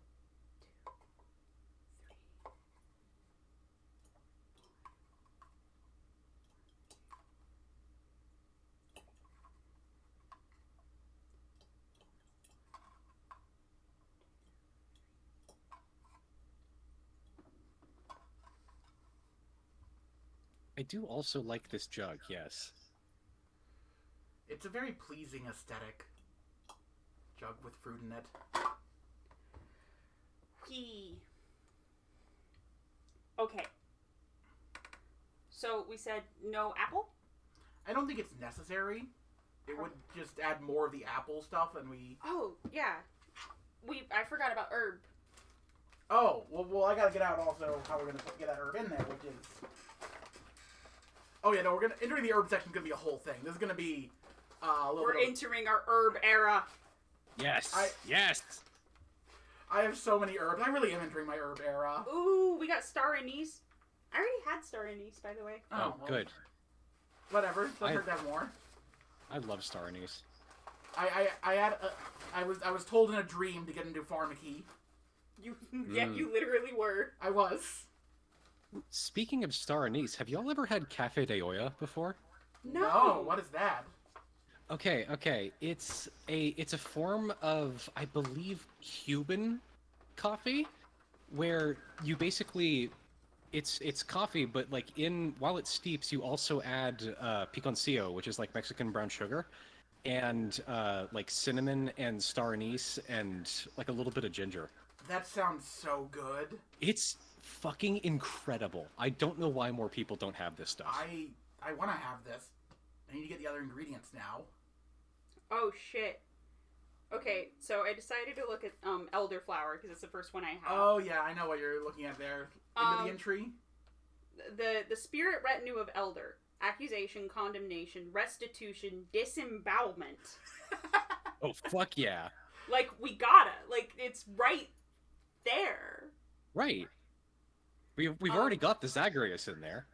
I do also like this jug, yes. It's a very pleasing aesthetic. Jug with fruit in it. Whee. Okay. So we said no apple? I don't think it's necessary. It would just add more of the apple stuff, and we... Oh, yeah. I forgot about herb. Oh, well, I gotta get out also how we're gonna get that herb in there, which is... Oh yeah, no, entering the herb section is gonna be a whole thing. This is gonna be a little We're bit of... entering our herb era. Yes! Yes! I have so many herbs. I really am entering my herb era. Ooh, we got star anise. I already had star anise, by the way. Oh, well, good. Whatever. Doesn't hurt to have more. I love star anise. I was told in a dream to get into pharmacy. Yeah, you literally were. I was. Speaking of star anise, have y'all ever had Cafe de Olla before? No. What is that? Okay. It's a form of, I believe, Cuban coffee, where you basically, it's coffee, but like while it steeps, you also add piconcillo, which is like Mexican brown sugar, and like cinnamon and star anise and like a little bit of ginger. That sounds so good. It's fucking incredible. I don't know why more people don't have this stuff. I want to have this. I need to get the other ingredients now. Oh, shit. Okay, so I decided to look at elderflower, because it's the first one I have. Oh, yeah, I know what you're looking at there. Into the entry? The spirit retinue of elder. Accusation, condemnation, restitution, disembowelment. Oh, fuck yeah. Like, we gotta. Like, it's right there. Right. We've already got the Zagreus in there.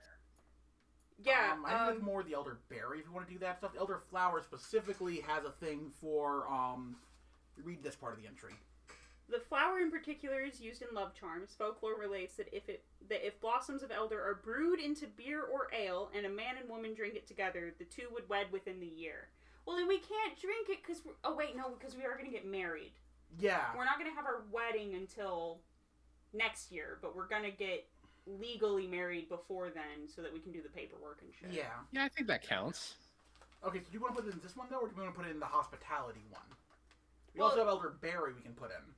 Yeah. I think more the elderberry if you want to do that stuff. Elderflower specifically has a thing for, read this part of the entry. The flower in particular is used in love charms. Folklore relates that if blossoms of elder are brewed into beer or ale and a man and woman drink it together, the two would wed within the year. Well, then we can't drink it because because we are going to get married. Yeah. We're not going to have our wedding until next year, but we're going to get legally married before then so that we can do the paperwork and shit. Yeah. Yeah, I think that counts. Okay, so do you want to put it in this one, though, or do you want to put it in the hospitality one? We Well, also have elderberry we can put in.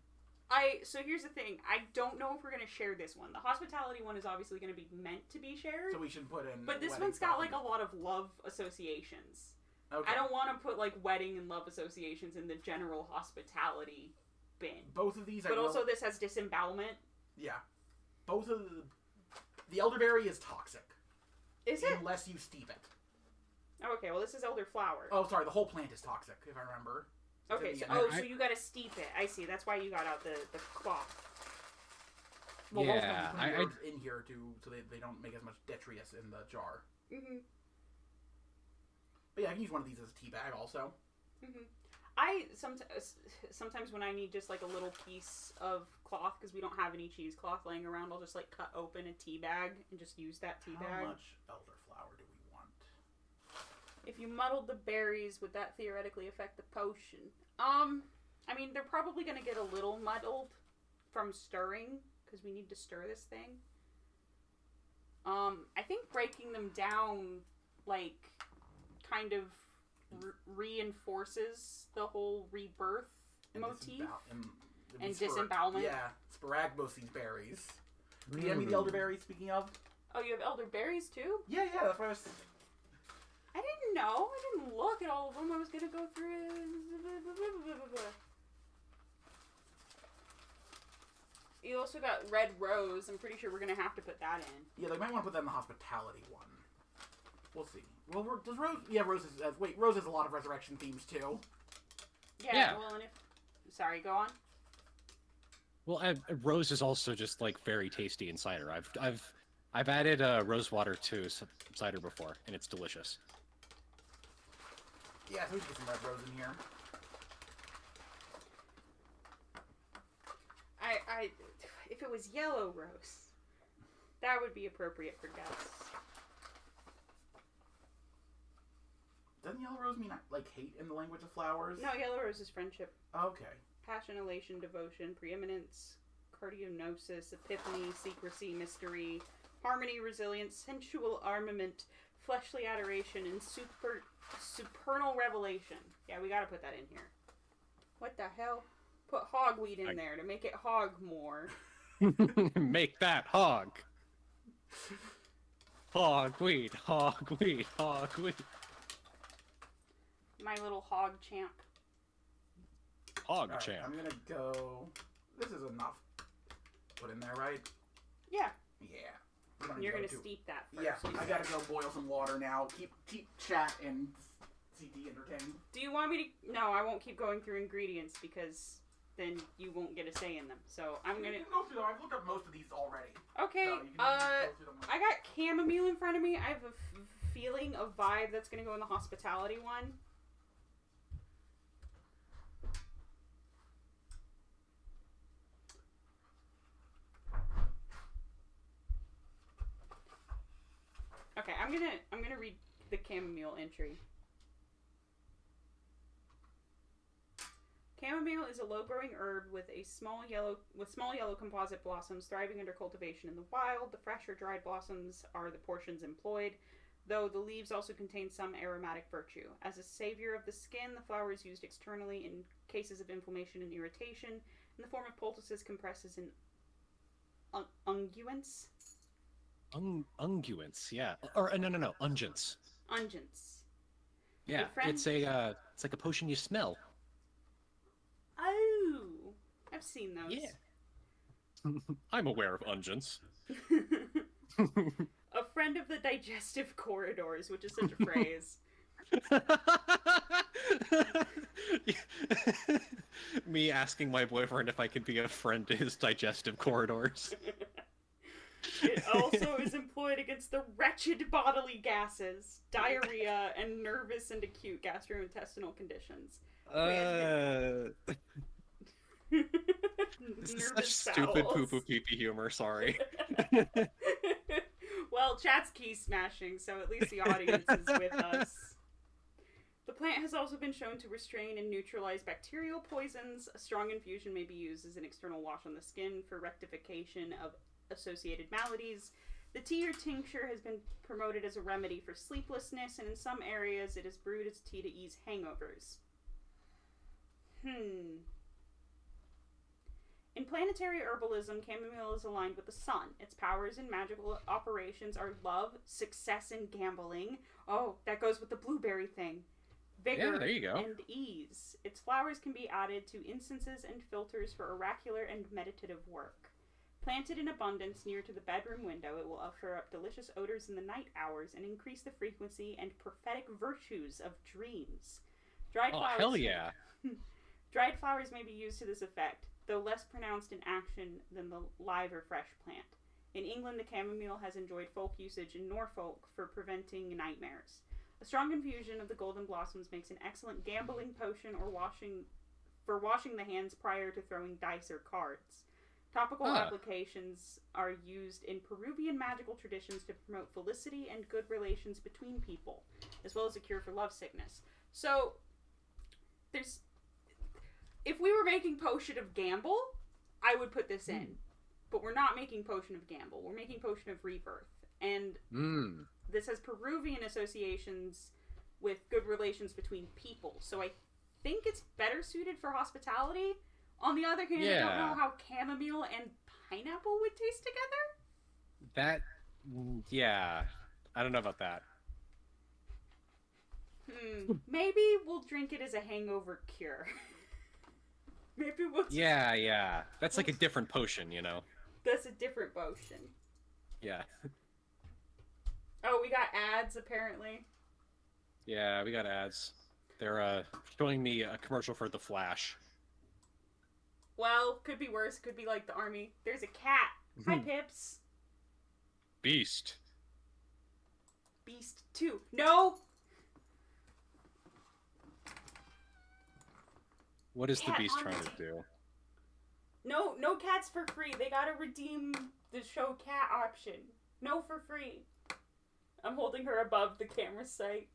So here's the thing. I don't know if we're going to share this one. The hospitality one is obviously going to be meant to be shared. So we should put in... But this wedding one's got, stuff like, in. a lot of love associations. Okay. I don't want to put, like, wedding and love associations in the general hospitality bin. Both of these, But also this has disembowelment. Yeah. Both of the elderberry is toxic. Is it? Unless you steep it. Oh, okay, well, this is elderflower. Oh, sorry, the whole plant is toxic, if I remember. Okay, so you gotta steep it. I see. That's why you got out the cloth. Well, Yeah, most of them put in here so they don't make as much detritus in the jar. Mm-hmm. But yeah, I can use one of these as a tea bag also. Mm-hmm. I sometimes when I need just like a little piece of cloth because we don't have any cheesecloth laying around, I'll just like cut open a tea bag and just use that tea bag. How much elderflower do we want? If you muddled the berries, would that theoretically affect the potion? I mean, they're probably gonna get a little muddled from stirring because we need to stir this thing. I think breaking them down, like, kind of reinforces the whole rebirth motif. And disembowelment. Yeah, Sparagboses berries. Do you have any of the elderberries, speaking of? Oh, you have elderberries, too? Yeah, that's what I was... I didn't know. I didn't look at all of them. I was gonna go through it. You also got red rose. I'm pretty sure we're gonna have to put that in. Yeah, they might want to put that in the hospitality one. We'll see. Well, does Rose... Yeah, Rose is... Rose has a lot of resurrection themes, too. Yeah. Well, and if... Sorry, go on. Well, rose is also just, like, very tasty in cider. I've added rose water to cider before, and it's delicious. Yeah, so we should get some red rose in here. If it was yellow rose, that would be appropriate for guests. Doesn't yellow rose mean, like, hate in the language of flowers? No, yellow rose is friendship. Okay. Passion, elation, devotion, preeminence, cardionosis, epiphany, secrecy, mystery, harmony, resilience, sensual armament, fleshly adoration, and supernal revelation. Yeah, we gotta put that in here. What the hell? Put hogweed in there to make it hog more. Make that hog. Hogweed, hogweed, hogweed. My little hog champ. Hog All right, champ. I'm gonna go... This is enough. Put in there, right? Yeah. Yeah. You're gonna steep that first. Yeah, I gotta go boil some water now. Keep chat and CD entertained. Do you want me to... No, I won't keep going through ingredients because then you won't get a say in them. So I'm gonna... You can go through them. I've looked up most of these already. Okay, So you can go through them. I got chamomile in front of me. I have a feeling, a vibe that's gonna go in the hospitality one. Okay, I'm gonna read the chamomile entry. Chamomile is a low-growing herb with small yellow composite blossoms thriving under cultivation in the wild. The fresh or dried blossoms are the portions employed, though the leaves also contain some aromatic virtue. As a savior of the skin, the flower is used externally in cases of inflammation and irritation in the form of poultices, compresses, and unguents. Unguents, yeah. Or no, unguents. Unguents. Yeah, it's like a potion you smell. Oh, I've seen those. Yeah. I'm aware of unguents. A friend of the digestive corridors, which is such a phrase. Me asking my boyfriend if I could be a friend to his digestive corridors. It also is employed against the wretched bodily gases, diarrhea, and nervous and acute gastrointestinal conditions. This is such stupid poo-poo pee-pee humor, sorry. Well, chat's key smashing, so at least the audience is with us. The plant has also been shown to restrain and neutralize bacterial poisons. A strong infusion may be used as an external wash on the skin for rectification of associated maladies. The tea or tincture has been promoted as a remedy for sleeplessness, and in some areas it is brewed as tea to ease hangovers. In planetary herbalism, chamomile is aligned with the sun. Its powers in magical operations are love, success, and gambling. Oh, that goes with the blueberry thing. Vigor, yeah, there you go. And ease. Its flowers can be added to incenses and filters for oracular and meditative work. Planted in abundance near to the bedroom window, it will offer up delicious odors in the night hours and increase the frequency and prophetic virtues of dreams. Dried flowers, hell yeah! Dried flowers may be used to this effect, though less pronounced in action than the live or fresh plant. In England, the chamomile has enjoyed folk usage in Norfolk for preventing nightmares. A strong infusion of the golden blossoms makes an excellent gambling potion or washing the hands prior to throwing dice or cards. Topical applications are used in Peruvian magical traditions to promote felicity and good relations between people, as well as a cure for lovesickness. So, if we were making Potion of Gamble, I would put this in. But we're not making Potion of Gamble. We're making Potion of Rebirth. and this has Peruvian associations with good relations between people. So I think it's better suited for hospitality. On the other hand, I don't know how chamomile and pineapple would taste together. Yeah. I don't know about that. Maybe we'll drink it as a hangover cure. Maybe we'll just... Yeah. That's like a different potion, you know? That's a different potion. Yeah. Oh, we got ads, apparently. Yeah, we got ads. They're showing me a commercial for The Flash. Well, could be worse. Could be like the army. There's a cat. Hi, Pips. Beast. Beast 2. No! What is the Cat Beast on trying the to do? No cats for free. They gotta redeem the show cat option. No for free. I'm holding her above the camera sight.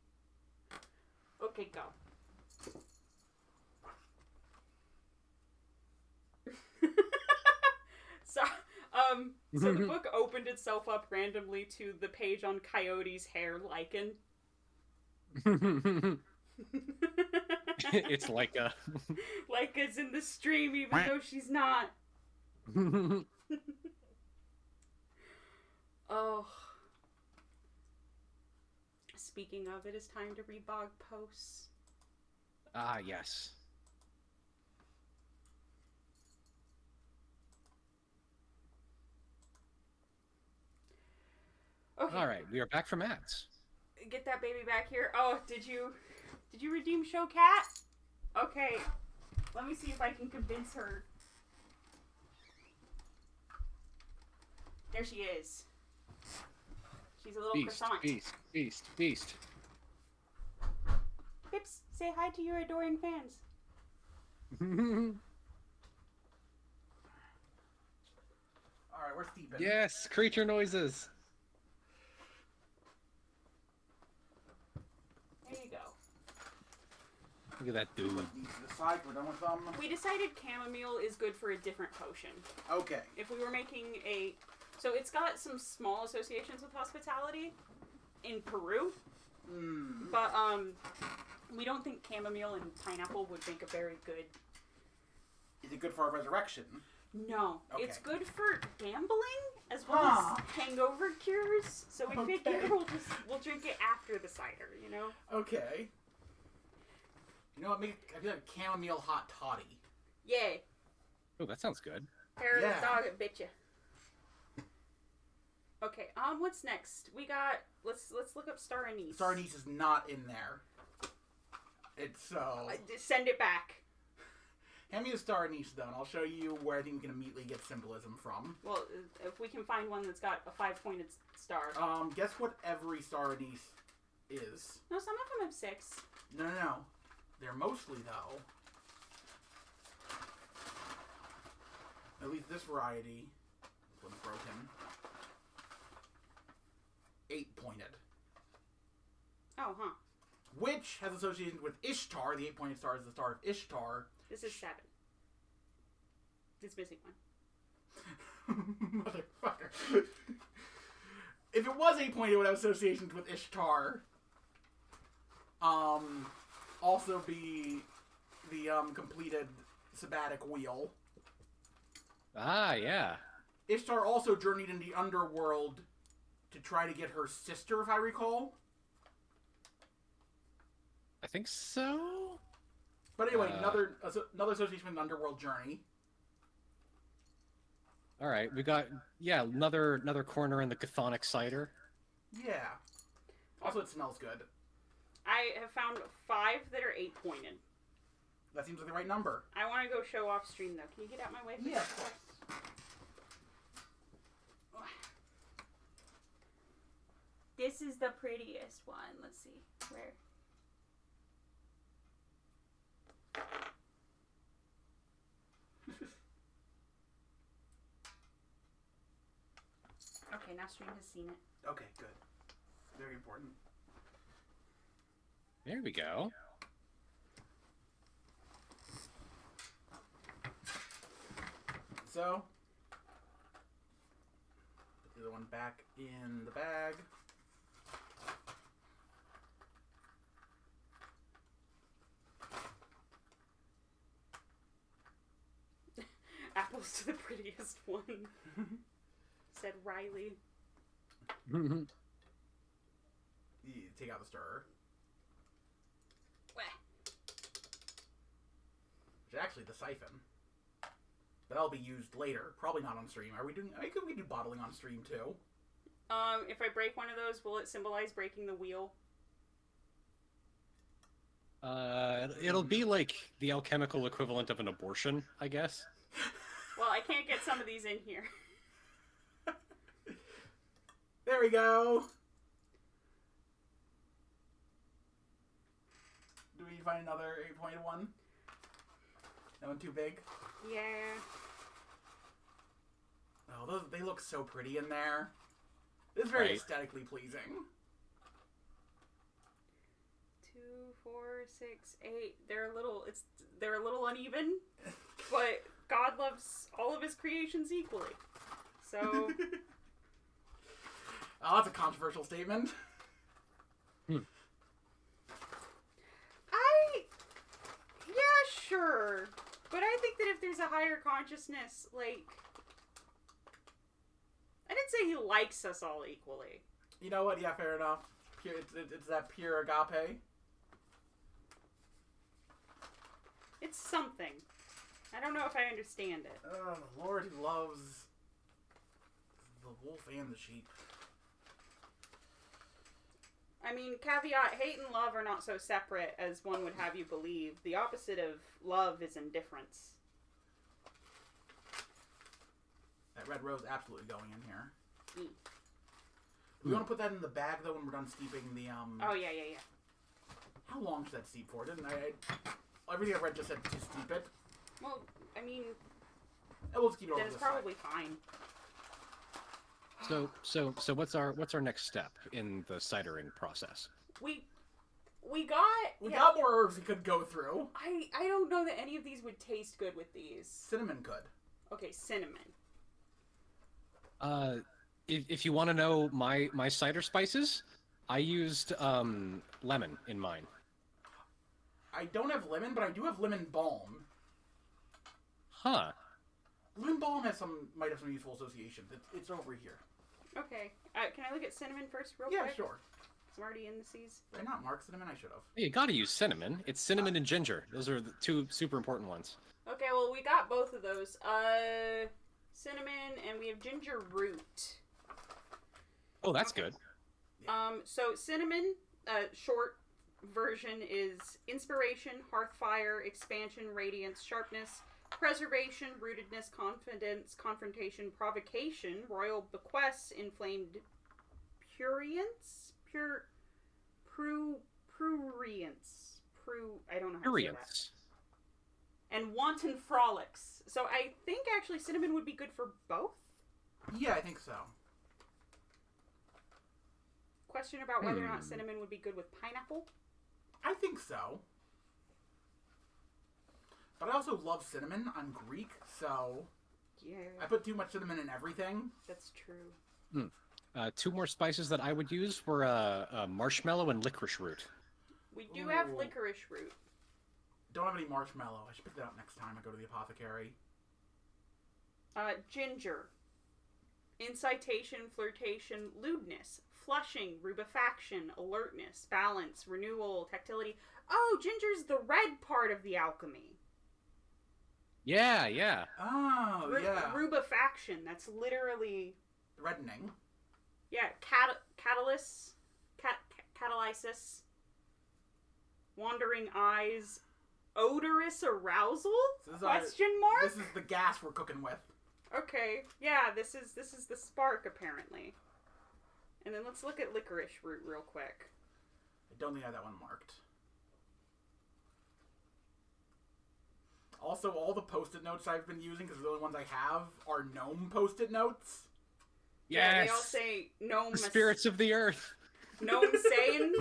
Okay, go. So the book opened itself up randomly to the page on Coyote's hair lichen. It's Leica. Leica's in the stream even though she's not. Oh. Speaking of, it is time to read blog posts. Ah, yes. Okay. All right, we are back from ads. Get that baby back here. Oh, did you redeem show cat? Okay. Let me see if I can convince her. There she is. She's a little croissant. Beast. Pips, say hi to your adoring fans. Alright, where's Steven? Yes, creature noises. There you go. Look at that dude. These to the side, we're done with them. We decided chamomile is good for a different potion. Okay. If we were making a... So it's got some small associations with hospitality in Peru. But, we don't think chamomile and pineapple would make a very good... Is it good for our resurrection? No. Okay. It's good for gambling as well as hangover cures. So we figure we'll drink it after the cider, you know? Okay. You know what? I feel like chamomile hot toddy. Yeah. Oh, that sounds good. Hair of the dog that bit you. Okay, what's next? We got... Let's look up star anise. Star anise is not in there. It's so... Send it back. Hand me the star anise, though, and I'll show you where I think we can immediately get symbolism from. Well, if we can find one that's got a 5-pointed star. Guess what every star anise is? No, some of them have 6. No. They're mostly, though. At least this variety. This one's broken. 8-pointed. Oh, huh. Which has association with Ishtar. The 8-pointed star is the star of Ishtar. This is 7. It's missing one. Motherfucker. If it was 8-pointed, it would have associations with Ishtar. Also be the completed sabbatic wheel. Ah, yeah. Ishtar also journeyed in the underworld to try to get her sister, if I recall. I think so. But anyway, another association with an underworld journey. All right, we got another corner in the chthonic cider. Yeah. Also, it smells good. I have found 5 that are 8-pointed. That seems like the right number. I want to go show off stream though. Can you get out my way? Yeah, of course. This is the prettiest one. Let's see. Where? Okay, now stream has seen it. Okay, good. Very important. There we go. So, The other one back in the bag. Apples to the prettiest one, said Riley. You take out the stirrer. Wah. Which is actually the siphon. That'll be used later. Probably not on stream. Are we doing... Could we do bottling on stream, too? If I break one of those, will it symbolize breaking the wheel? It'll be like the alchemical equivalent of an abortion, I guess. Well, I can't get some of these in here. There we go. Do we find another 8.1? That one too big? Yeah. Oh, those, they look so pretty in there. It's very Right. aesthetically pleasing. 2, 4, 6, 8. They're a little uneven, but God loves all of his creations equally. So Oh, that's a controversial statement. yeah, sure. But I think that if there's a higher consciousness, like, I didn't say he likes us all equally. You know what? Yeah, fair enough. Pure, it's that pure agape. It's something. I don't know if I understand it. Oh, the Lord who loves the wolf and the sheep. I mean, caveat, hate and love are not so separate as one would have you believe. The opposite of love is indifference. That red rose absolutely going in here. Mm. We want to put that in the bag, though, when we're done steeping the, Oh, yeah. How long should that steep for? Didn't everything I read just said to steep it. Well, I mean, We'll just keep it over then it's this side. probably fine. So what's our next step in the cidering process? We We got got more herbs we could go through. I don't know that any of these would taste good with these. Cinnamon could. Okay, cinnamon. If you want to know my cider spices, I used lemon in mine. I don't have lemon, but I do have lemon balm. Huh. Lemon balm might have some useful associations. It's over here. Okay. Can I look at cinnamon first real Yeah, quick? sure. I'm already in the seas. Did I not mark cinnamon? I should have. You gotta use cinnamon. It's cinnamon and ginger. Those are the two super important ones. Okay, well, we got both of those. Cinnamon, and we have ginger root. Oh, that's good. So cinnamon, short version is inspiration, hearthfire, expansion, radiance, sharpness, preservation, rootedness, confidence, confrontation, provocation, royal bequests, inflamed prurience, prurience, I don't know how to say that. Prurience. And wanton frolics. So I think actually cinnamon would be good for both. Yeah, I think so. Question about whether or not cinnamon would be good with pineapple. I think so. But I also love cinnamon. I'm Greek, so Yeah, I put too much cinnamon in everything. that's true. Two more spices that I would use were marshmallow and licorice root. We do have Ooh. licorice root. Don't have any marshmallow. I should pick that up next time I go to the apothecary. Ginger. Incitation, flirtation, lewdness, flushing, rubefaction, alertness, balance, renewal, tactility. Oh, ginger's the red part of the alchemy. Yeah. Oh, yeah. Rubefaction. That's literally, Reddening. yeah, catalysis, wandering eyes, odorous arousal? So Question mark? This is the gas we're cooking with. Okay, yeah, this is the spark apparently. And then let's look at licorice root real quick. I don't think I have that one marked. Also, all the post-it notes I've been using, because the only ones I have, are gnome post-it notes. Yeah, Yes. they all say gnome. The spirits of the earth. Gnome saying.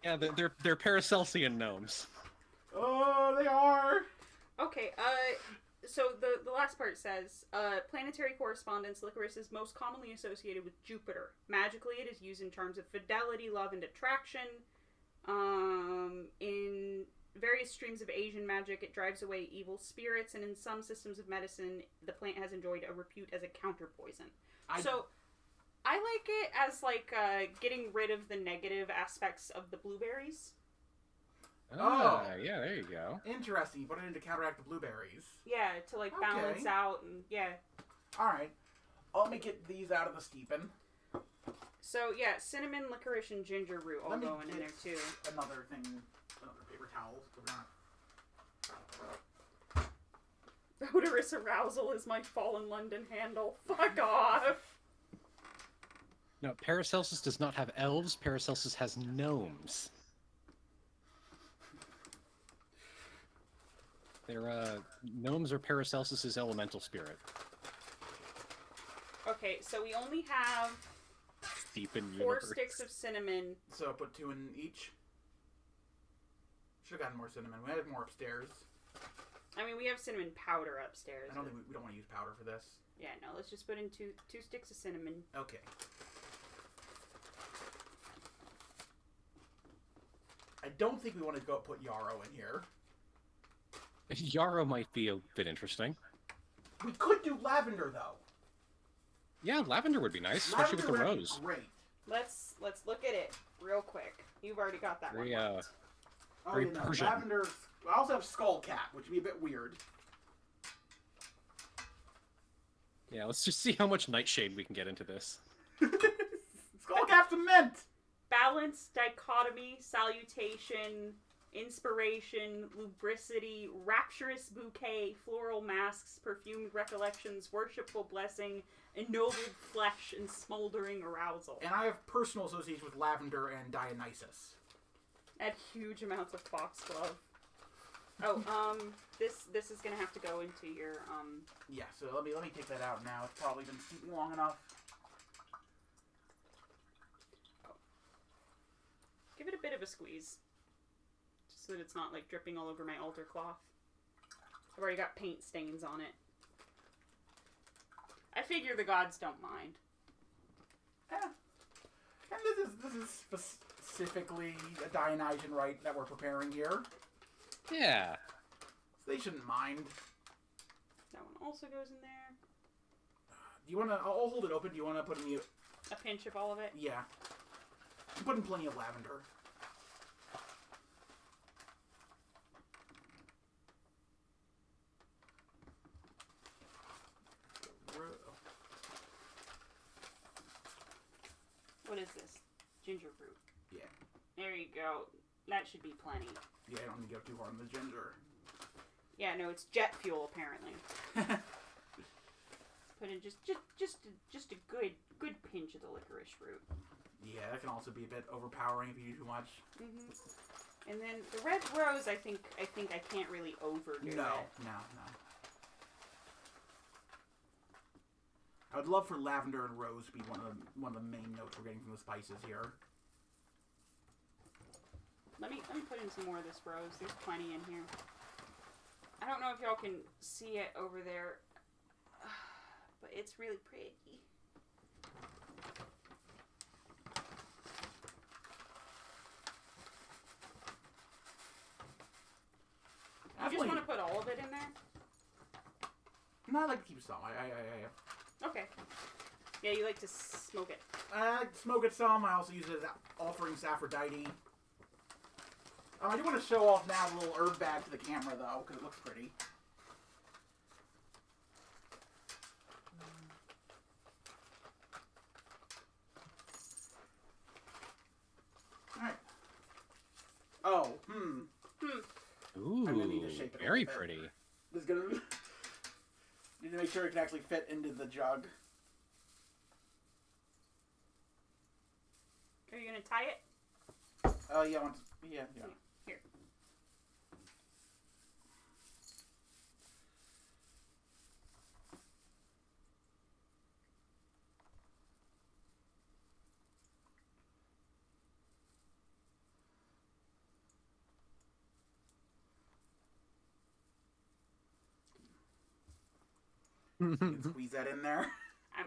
Yeah, they're Paracelsian gnomes. Oh, they are! Okay, So the last part says, planetary correspondence, licorice is most commonly associated with Jupiter. Magically, it is used in terms of fidelity, love, and attraction. In various streams of Asian magic, it drives away evil spirits, and in some systems of medicine, the plant has enjoyed a repute as a counterpoison. So, I like it as, like, getting rid of the negative aspects of the blueberries. Oh, yeah, there you go. Interesting. You put it in to counteract the blueberries. Yeah, to, like, balance out, and, yeah. Alright. Let me get these out of the steepin'. So, yeah, cinnamon, licorice, and ginger root all going in there, too. Another thing, another paper towel. Odorous arousal is my fallen London handle. Fuck off! No, Paracelsus does not have elves. Paracelsus has gnomes. They're, gnomes are Paracelsus's elemental spirit. Okay, so we only have Deep in 4 universe. sticks of cinnamon. So put 2 in each. Should have gotten more cinnamon. We had more upstairs. I mean, we have cinnamon powder upstairs. I don't think we don't want to use powder for this. Yeah, no, let's just put in two sticks of cinnamon. Okay. I don't think we want to go put yarrow in here. Yarrow might be a bit interesting. We could do lavender though. Yeah, lavender would be nice, especially with the Lavender would be rose. Great. Let's look at it real quick. You've already got that Very, one. Marked. Very Persian. Lavender. I also have skullcap, which would be a bit weird. Yeah, let's just see how much nightshade we can get into this. Skullcap's a mint. Balance, dichotomy, salutation, inspiration, lubricity, rapturous bouquet, floral masks, perfumed recollections, worshipful blessing, ennobled flesh, and smoldering arousal. And I have personal association with lavender and Dionysus. Add huge amounts of foxglove. Oh, this is gonna have to go into your Yeah, so let me take that out now. It's probably been steeping long enough. Give it a bit of a squeeze. Just so that it's not, like, dripping all over my altar cloth. I've already got paint stains on it. I figure the gods don't mind. Yeah. And this is specifically a Dionysian rite that we're preparing here. Yeah. So they shouldn't mind. That one also goes in there. Do you want to... I'll hold it open. Do you want to put in the... A pinch of all of it? Yeah. I'm putting plenty of lavender. What is this? Ginger root. Yeah. There you go. That should be plenty. Yeah, I don't need to go too hard on the ginger. Yeah, no, it's jet fuel apparently. Put in just a good pinch of the licorice root. Yeah, that can also be a bit overpowering if you do too much. Mm-hmm. And then the red rose, I think I can't really overdo it. No. I would love for lavender and rose to be one of the main notes we're getting from the spices here. Let me put in some more of this rose. There's plenty in here. I don't know if y'all can see it over there, but it's really pretty. You just want to put all of it in there? No, I like to keep some. Okay. Yeah, you like to smoke it. I like to smoke it some. I also use it as offerings to Aphrodite. I do want to show off now the little herb bag to the camera, though, because it looks pretty. Alright. Oh, Ooh, I'm gonna need to shape it a very little bit. pretty. This is gonna... Need to make sure it can actually fit into the jug. Are you gonna tie it? Oh, yeah, yeah. Here. You can squeeze that in there. I'm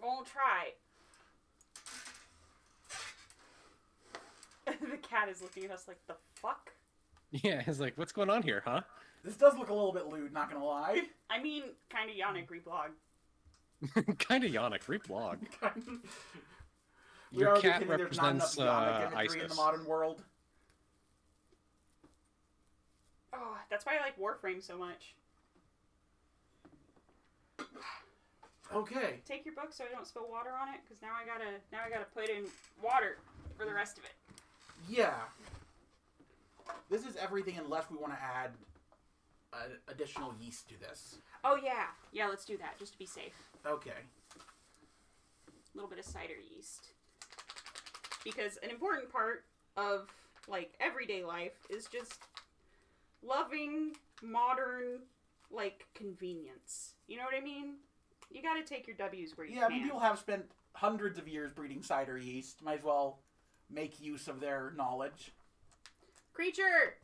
gonna try. The cat is looking at us like, the fuck? Yeah, it's like, what's going on here, huh? This does look a little bit lewd, not gonna lie. I mean, kinda Yannick reblog. Kind of Yannick, reblog. We Your already cat admitted there's not enough represents Yannick imagery ISIS. in the modern world. Oh, that's why I like Warframe so much. Okay. Take your book so I don't spill water on it, because now I gotta put in water for the rest of it. Yeah. This is everything unless we want to add additional yeast to this. Oh yeah, yeah. Let's do that just to be safe. Okay. A little bit of cider yeast, because an important part of like everyday life is just loving modern like convenience. You know what I mean? You got to take your W's where you can. Yeah, I mean, people have spent hundreds of years breeding cider yeast. Might as well make use of their knowledge. Creature!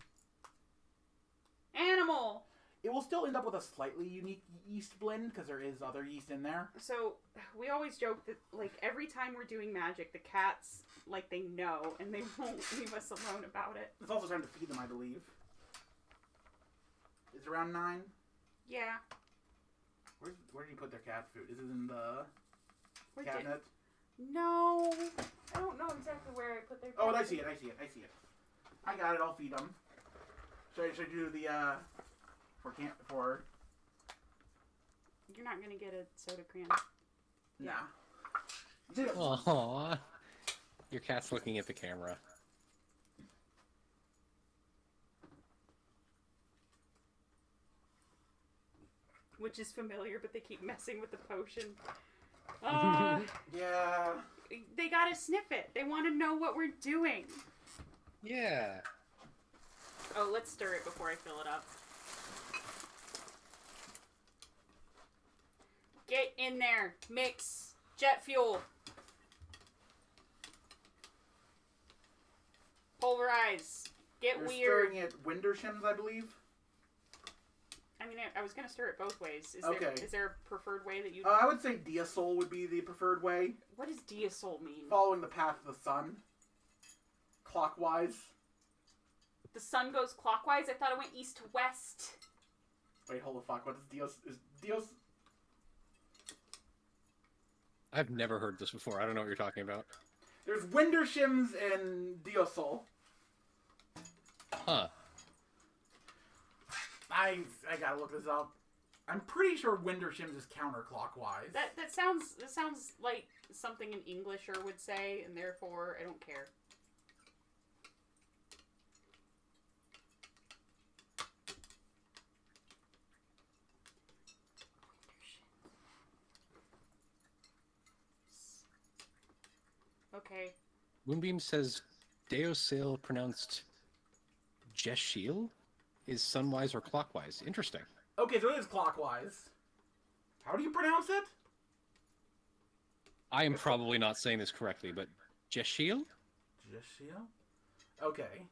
Animal! It will still end up with a slightly unique yeast blend, because there is other yeast in there. So, we always joke that, like, every time we're doing magic, the cats, like, they know, and they won't leave us alone about it. It's also time to feed them, I believe. Is it around 9? Yeah. Where do you put their cat food? Is it in the Where cabinet? No! I don't know exactly where I put their cat Oh, I food. see it. I got it, I'll feed them. Should I do the, for... You're not gonna get a soda can. Nah. Aww. Your cat's looking at the camera. Which is familiar, but they keep messing with the potion. Yeah. They gotta sniff it. They want to know what we're doing. Yeah. Oh, let's stir it before I fill it up. Get in there. Mix. Jet fuel. Pulverize. Get You're weird. stirring it Windershims, I believe. I mean, I was gonna stir it both ways. Okay. Is there a preferred way that you... I would say Diasol would be the preferred way. What does diasol mean? Following the path of the sun. Clockwise. The sun goes clockwise? I thought it went east to west. Wait, hold the fuck. What is Dios? Is Dios... I've never heard this before. I don't know what you're talking about. There's Windershims and Diosol. Huh. I gotta look this up. I'm pretty sure Windershims is counterclockwise. That sounds like something an Englisher would say, and therefore I don't care. Okay. Moonbeam says Deosil pronounced Jeshil is sunwise or clockwise. Interesting. Okay, so it is clockwise. How do you pronounce it? I am probably not saying this correctly, but Jeshil? Jeshil? Okay.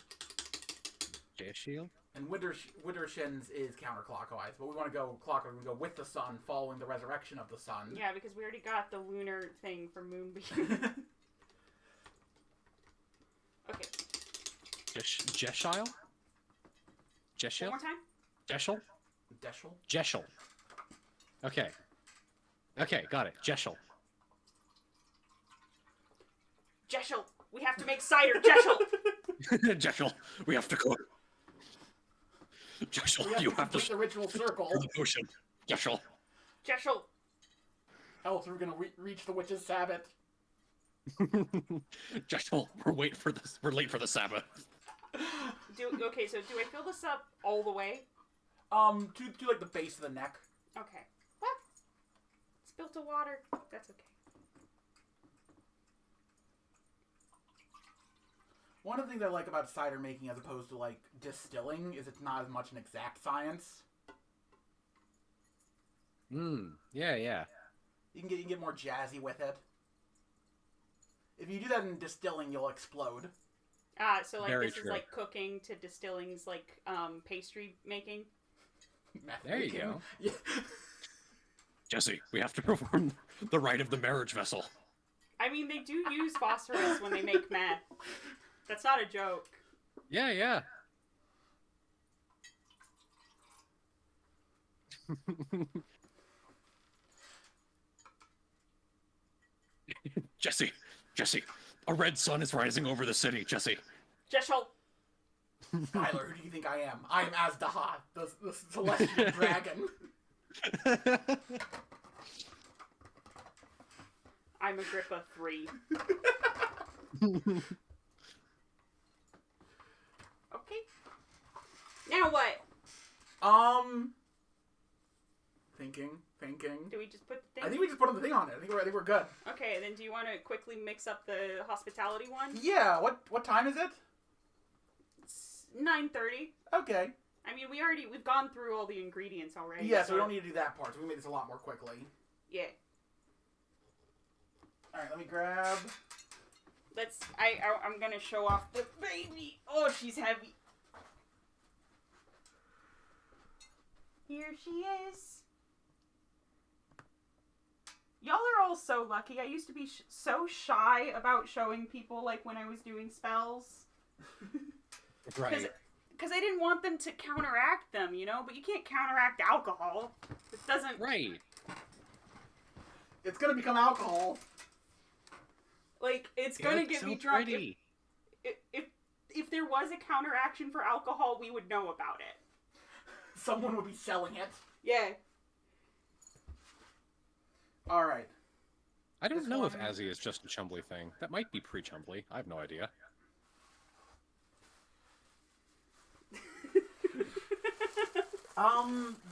Jeshil? And Wintershins is counterclockwise, but we want to go clockwise. We go with the sun, following the resurrection of the sun. Yeah, because we already got the lunar thing for Moonbeam. Okay. Jeshil? Jeshil? One more time? Jeshil? Deschel? Jeshil. Okay. Okay, got it. Jeshil. Jeshel! We have to make cider! Jeshel! Jeshil, we have to go. Jeshil, you have to complete the ritual circle. the potion. Jeshil. Jeshel! Else we're gonna reach the witch's Sabbath. Jeshil, we're late for the Sabbath. Okay, so do I fill this up all the way? To like the base of the neck. Okay. What? Spilt the water. That's okay. One of the things I like about cider making as opposed to like distilling is it's not as much an exact science. Yeah. You can get more jazzy with it. If you do that in distilling, you'll explode. So like Very this true. is like cooking to distilling's like pastry making. There you go. Yeah. Jesse, we have to perform the rite of the marriage vessel. I mean, they do use phosphorus when they make meth. That's not a joke. Yeah. Jesse, a red sun is rising over the city, Jesse. Jeshel. Tyler, who do you think I am? I am Azdaha, the celestial dragon. I'm Agrippa 3. Okay. Now what? Thinking. Do we just put the thing? I think we just put the thing on it. I think we're good. Okay, then do you want to quickly mix up the hospitality one? Yeah. What time is it? It's 9:30. Okay. I mean, we've gone through all the ingredients already. Yeah, so we don't need to do that part. So we made this a lot more quickly. Yeah. All right, let me grab. I'm gonna show off the baby. Oh, she's heavy. Here she is. Y'all are all so lucky. I used to be so shy about showing people, like, when I was doing spells. Right. Because I didn't want them to counteract them, you know? But you can't counteract alcohol. It doesn't... Right. It's gonna become alcohol. Like, it's gonna get so me drunk. Pretty. If there was a counteraction for alcohol, we would know about it. Someone would be selling it. Yeah. All right. I don't This know if one- Azzy is just a Chumbly thing. That might be pre-Chumbly. I have no idea.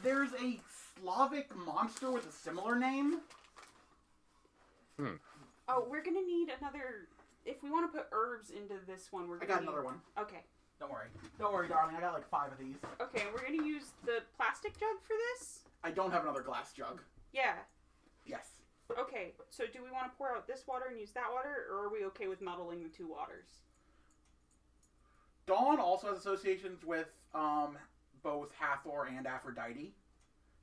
There's a Slavic monster with a similar name. Oh, we're gonna need another... If we want to put herbs into this one, we're I gonna got need... another one. Okay. Don't worry, darling. I got like 5 of these. Okay, we're gonna use the plastic jug for this? I don't have another glass jug. Yeah. Yes. Okay, so do we want to pour out this water and use that water, or are we okay with muddling the two waters? Dawn also has associations with both Hathor and Aphrodite,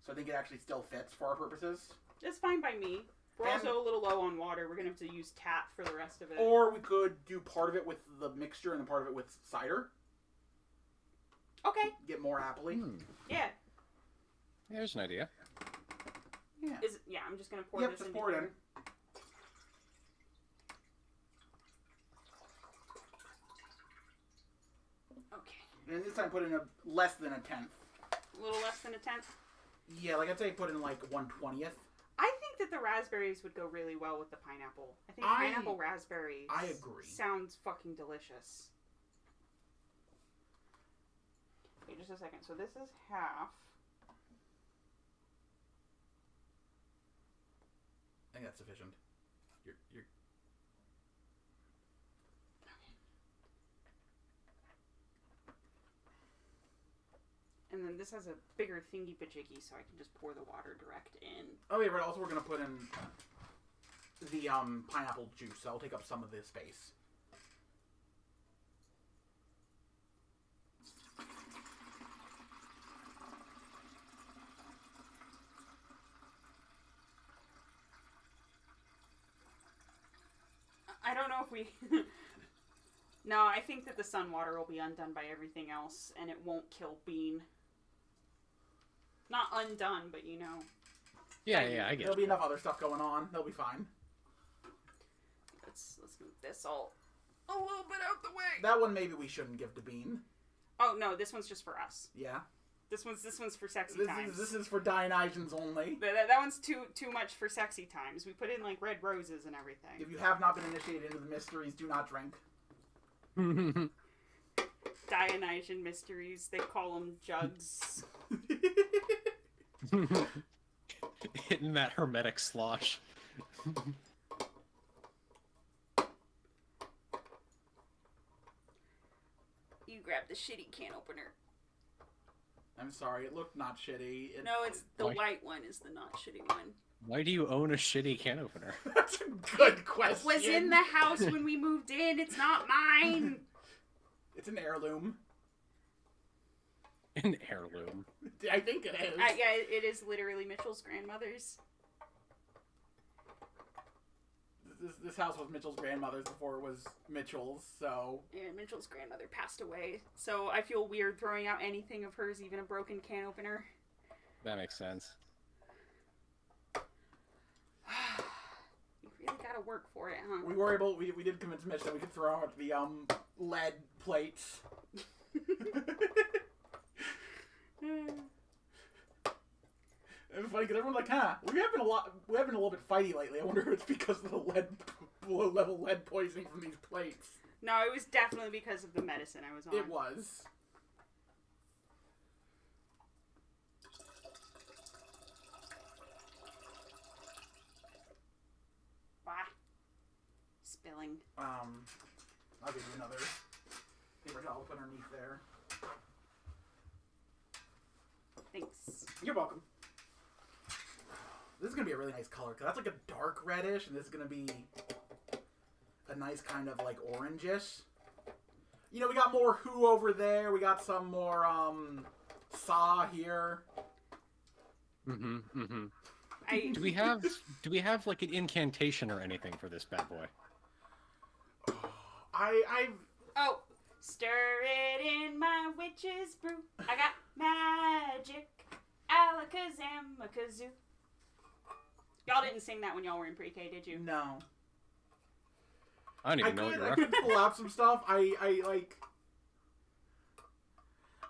so I think it actually still fits for our purposes. That's fine by me. We're And- also a little low on water. We're gonna have to use tap for the rest of it. Or we could do part of it with the mixture and then part of it with cider. Okay. Get more happily. Yeah. There's an idea. Yeah. Yeah, I'm just gonna pour Yep, this just into pour it in. here. Okay. And this time put in a less than a tenth. A little less than a tenth. Yeah, like I'd say put in like 1/20th. I think that the raspberries would go really well with the pineapple. I think pineapple raspberries. I agree. Sounds fucking delicious. Wait just a second. So this is half. I think that's sufficient. You're... And then this has a bigger thingy pajiggy, so I can just pour the water direct in. Oh yeah, but also we're gonna put in the pineapple juice. So I'll take up some of this space. I don't know if we... No, I think that the sun water will be undone by everything else, and it won't kill Bean. Not undone, but you know. Yeah, I get There'll it. be enough other stuff going on. They'll be fine. Let's move this all a little bit out the way. That one maybe we shouldn't give to Bean. Oh no, this one's just for us. Yeah. This one's for sexy This times. is for Dionysians only. That one's too much for sexy times. We put in like red roses and everything. If you have not been initiated into the mysteries, do not drink. Dionysian mysteries. They call them jugs. Hitting that hermetic slosh. You grab the shitty can opener. I'm sorry, it looked not shitty. No, it's the Why? white one is the not shitty one. Why do you own a shitty can opener? That's a good question. It was in the house when we moved in. It's not mine. It's an heirloom. An heirloom. I think it is. Yeah, it is literally Mitchell's grandmother's. this house was Mitchell's grandmother's before it was Mitchell's, so... And Mitchell's grandmother passed away, so I feel weird throwing out anything of hers, even a broken can opener. That makes sense. You really gotta work for it, huh? We were able... We did convince Mitch that we could throw out the, lead plates. It was funny because everyone's like, "Huh, we have been a little bit fighty lately. I wonder if it's because of the low level lead poisoning from these plates." No, it was definitely because of the medicine I was on. It was. Bah. Spilling. I'll give you another paper towel to put underneath there. Thanks. You're welcome. This is gonna be a really nice color, because that's like a dark reddish, and this is gonna be a nice kind of like orangish. You know, we got more Who over there. We got some more Saw here. Do we have like an incantation or anything for this bad boy? Oh, stir it in my witch's brew. I got magic, alakazam, kazoo. Y'all didn't sing that when y'all were in pre-K, did you? No. I don't even know what you're I could pull out some stuff. I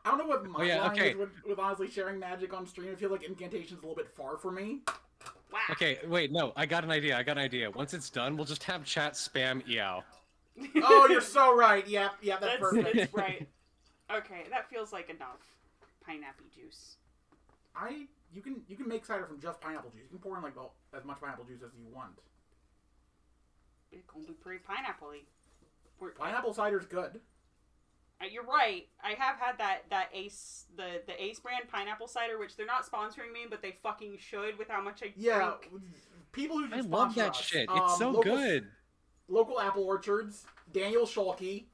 don't know what my line is with honestly sharing magic on stream. I feel like incantation's a little bit far for me. Wow. Okay, wait, no, I got an idea. Once it's done, we'll just have chat spam EOW. Oh, you're so right. Yeah, that's perfect. That's right. Okay, that feels like enough. Pineapple juice. You can make cider from just pineapple juice. You can pour in like as much pineapple juice as you want. It's gonna be pretty pineapple-y. Pineapple cider's good. You're right. I have had that Ace, the Ace brand pineapple cider, which they're not sponsoring me, but they fucking should with how much I drink. People who I love that us, shit. It's so good. Local apple orchards, Daniel Schulke,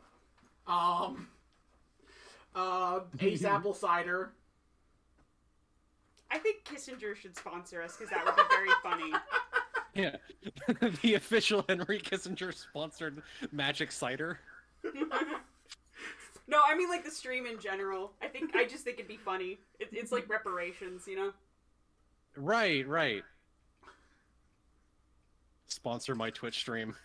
Ace apple cider. I think Kissinger should sponsor us because that would be very funny. Yeah, the official Henry Kissinger sponsored magic cider. No, I mean like the stream in general. I just think it'd be funny. It's like reparations, you know? Right. Sponsor my Twitch stream.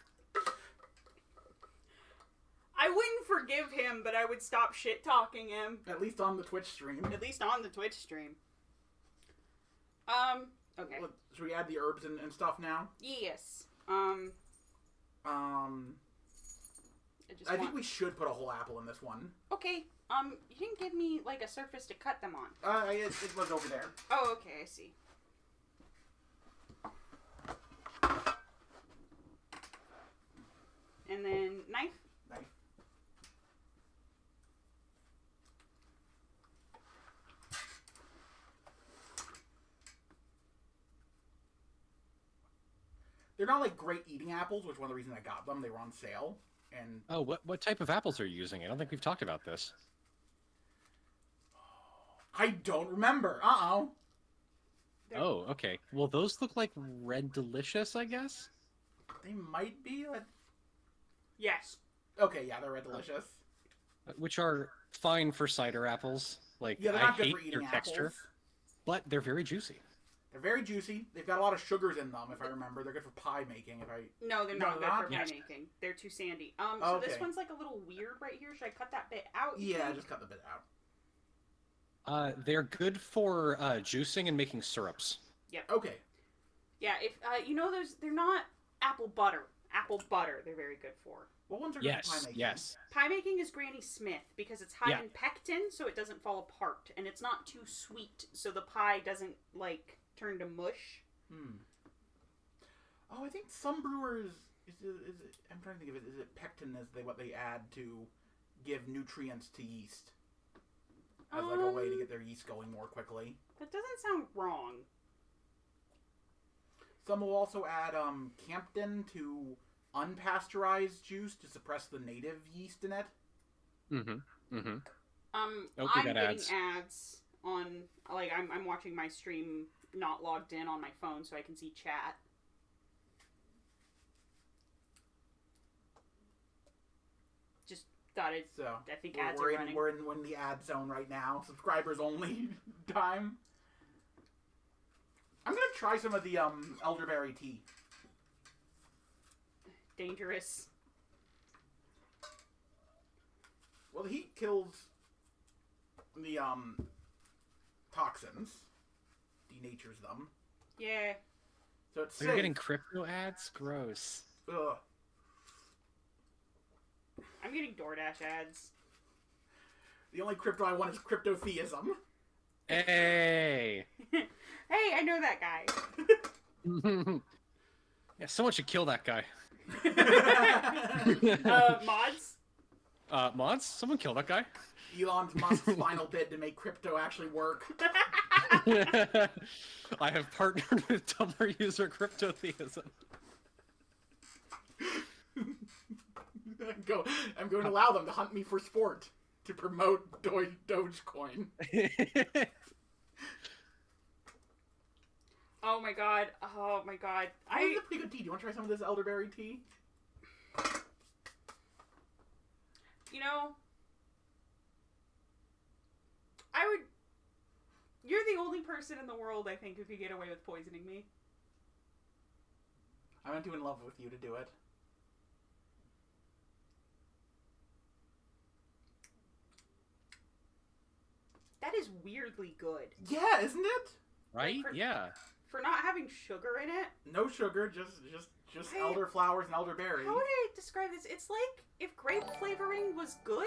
I wouldn't forgive him, but I would stop shit talking him. At least on the Twitch stream. At least on the Twitch stream. Okay. Should we add the herbs and stuff now? Yes. I think we should put a whole apple in this one. Okay. You didn't give me, like, a surface to cut them on. It was over there. Oh, okay, I see. And then, knife? Knife. They're not, like, great eating apples, which is one of the reasons I got them. They were on sale. And oh, what type of apples are you using? I don't think we've talked about this. I don't remember. Uh-oh. Oh, okay. Well, those look like Red Delicious, I guess? They might be. Yes. Okay, yeah, they're Red Delicious. Which are fine for cider apples. Like, Yeah, they're I not good hate for eating their apples. texture, but they're very juicy. They're very juicy. They've got a lot of sugars in them, if I remember. They're good for pie making, No, they're not good for pie Yes. making. They're too sandy. So this one's, like, a little weird right here. Should I cut that bit out? Yeah, just cut the bit out. They're good for juicing and making syrups. Yep. Okay. Yeah, if they're not apple butter. Apple butter, they're very good for. What ones are good for pie making? Yes. Pie making is Granny Smith because it's high Yeah. in pectin, so it doesn't fall apart, and it's not too sweet, so the pie doesn't like turn to mush. Oh, I think some brewers is it? I'm trying to think of it. Is it pectin? Is what they add to give nutrients to yeast as like a way to get their yeast going more quickly? That doesn't sound wrong. Some will also add Campden to unpasteurized juice to suppress the native yeast in it. Okay, I'm that getting ads on like I'm watching my stream not logged in on my phone so I can see chat. Got it. So I think we're, ads we're are in running. we're in the ad zone right now. Subscribers only time. I'm gonna try some of the elderberry tea. Dangerous. Well, the heat kills the toxins, denatures them. Yeah. So it's You're getting crypto ads? Gross. Ugh. I'm getting DoorDash ads. The only crypto I want is cryptotheism. Hey! Hey, I know that guy. Yeah, someone should kill that guy. Mods? Mods? Someone kill that guy. Elon Musk's final bid to make crypto actually work. I have partnered with Tumblr user Cryptotheism. I'm going to allow them to hunt me for sport to promote Dogecoin. Oh my god. Oh my god. This is a pretty good tea. Do you want to try some of this elderberry tea? You know, I would... You're the only person in the world, I think, who could get away with poisoning me. I'm not too in love with you to do it. That is weirdly good. Yeah, isn't it? Right? Yeah. For not having sugar in it. No sugar, just Hey, elderflowers and elderberry. How would I describe this? It's like if grape flavoring was good.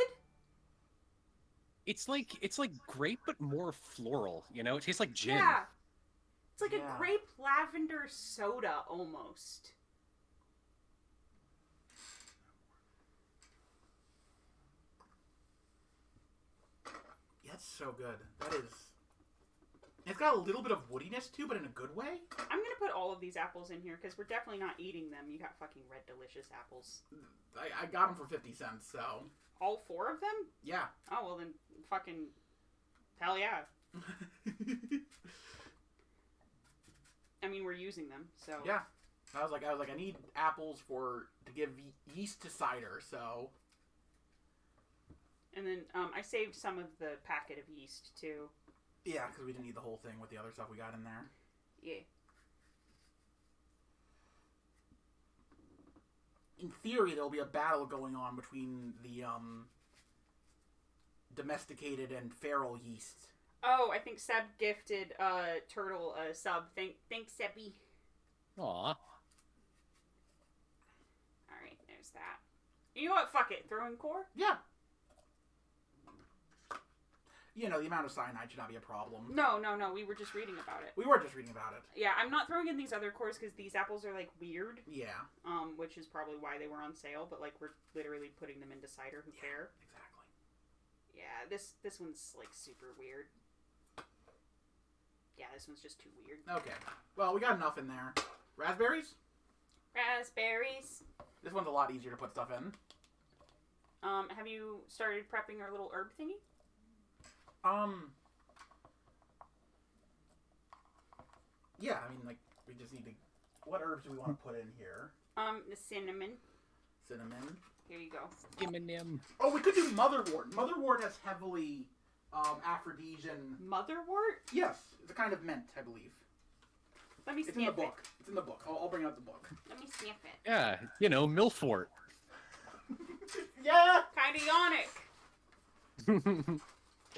It's like grape, but more floral. You know, it tastes like gin. Yeah. It's like Yeah. a grape lavender soda almost. Yeah, it's so good. That is... It's got a little bit of woodiness too, but in a good way. I'm gonna put all of these apples in here because we're definitely not eating them. You got fucking red delicious apples. I got them for 50 cents, so... All 4 of them? Yeah. Oh well, then fucking hell yeah. I mean, we're using them, so Yeah. I was like, I need apples to give yeast to cider, so... And then I saved some of the packet of yeast too. Yeah, because we didn't need the whole thing with the other stuff we got in there. Yeah. In theory, there'll be a battle going on between the, domesticated and feral yeast. Oh, I think Seb gifted Turtle a sub. Thanks, Sebby. Aw. Alright, there's that. You know what? Fuck it. Throw in core? Yeah. You know, the amount of cyanide should not be a problem. No. We were just reading about it. We were just reading about it. Yeah, I'm not throwing in these other cores because these apples are, like, weird. Yeah. Which is probably why they were on sale. But, like, we're literally putting them into cider. Who care? Exactly. Yeah, this one's, like, super weird. Yeah, this one's just too weird. Okay. Well, we got enough in there. Raspberries? Raspberries. This one's a lot easier to put stuff in. Have you started prepping our little herb thingy? Yeah, I mean, like, we just need to... What herbs do we want to put in here? The cinnamon. Cinnamon. Here you go. Eminem. Oh, we could do motherwort. Motherwort has heavily, aphrodisian... Motherwort? Yes, it's a kind of mint, I believe. Let me It's sniff in the it. book. It's in the book. I'll bring out the book. Let me sniff it. Yeah, you know, Milfort. Yeah! Kinda yonic.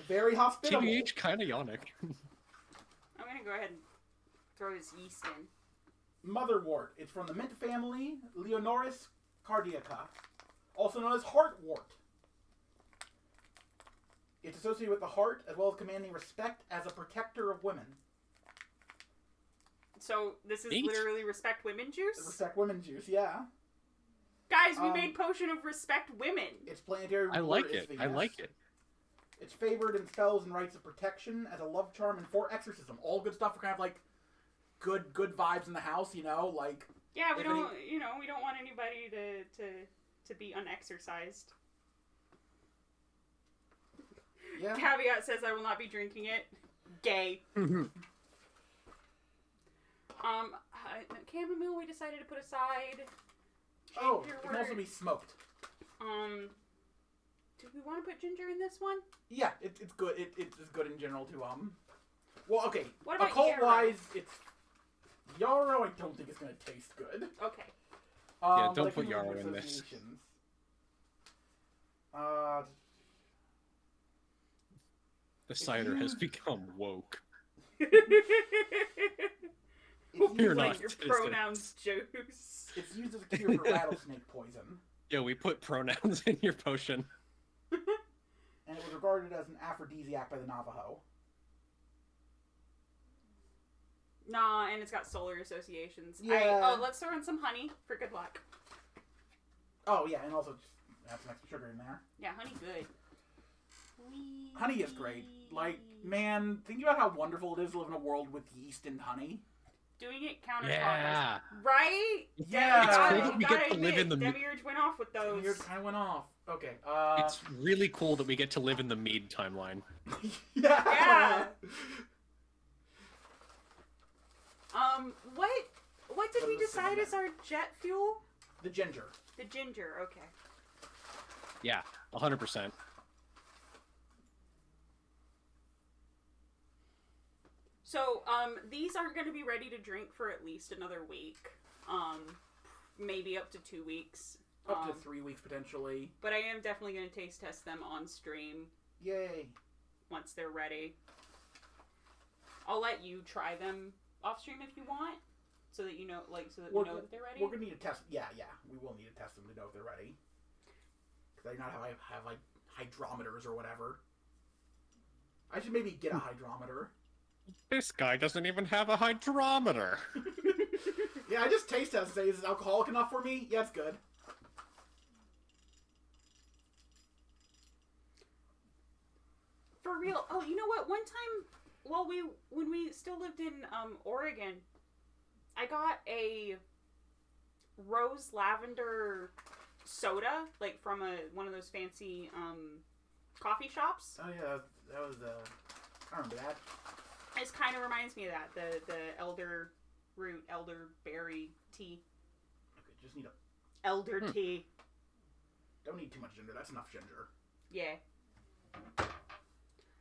Very hospitable. TBH kinda yonic. I'm gonna go ahead and throw this yeast in. Motherwort. It's from the mint family, Leonoris cardiaca, also known as heartwort. It's associated with the heart, as well as commanding respect as a protector of women. So this is Neat. literally respect women juice? Respect women juice, yeah. Guys, we made potion of respect women. Its planetary I ruler like is it. Venus. I like it. It's favored in spells and rites of protection as a love charm and for exorcism. All good stuff for kind of like good vibes in the house, you know, like... Yeah, we if don't, we don't want anybody to be unexercised. Yeah. Caveat says I will not be drinking it. Gay. Chamomile we decided to put aside. Oh, Ginger it can also wort. be smoked. Do we want to put ginger in this one? Yeah, it's good. It's good in general to Well, okay. What about occult yarrow? wise, it's yarrow. I don't think it's gonna taste good. Okay. Yeah, but I don't put can yarrow look for in this. associations. The cider has become woke. It's You're used, not Like your citizen. pronouns, juice. it's used as a cure for rattlesnake poison, Yeah, we put pronouns in your potion. and it was regarded as an aphrodisiac by the Navajo. Nah, and it's got solar associations. Yeah. Let's throw in some honey for good luck. Oh yeah, and also just add some extra sugar in there. Yeah, honey good. Honey is great. Like, man, think about how wonderful it is to live in a world with yeast and honey. Doing it counterclockwise. Yeah. Right? Yeah. It's cool You that we gotta get to live admit, in the. Demiurge went off with those. Yours kind of went off. Okay. It's really cool that we get to live in the mead timeline. Yeah. Yeah. What did What we is this decide in is our jet fuel? The ginger. The ginger, okay. Yeah, 100%. So, these aren't going to be ready to drink for at least another week. Maybe up to 2 weeks. Up to 3 weeks potentially. But I am definitely going to taste test them on stream Yay. once they're ready. I'll let you try them off stream if you want, so that you know, we know that they're ready. We're gonna need to test. Yeah, we will need to test them to know if they're ready. Because I not have like hydrometers or whatever. I should maybe get a hydrometer. This guy doesn't even have a hydrometer. Yeah, I just taste test and say, is it alcoholic enough for me? Yeah, it's good. For real. Oh, you know what? One time, when we still lived in Oregon, I got a rose lavender soda, like from one of those fancy coffee shops. Oh yeah, that was I remember that. It kind of reminds me of that, the elderberry tea. Okay, just need a. Elder tea. Don't need too much ginger. That's enough ginger. Yeah.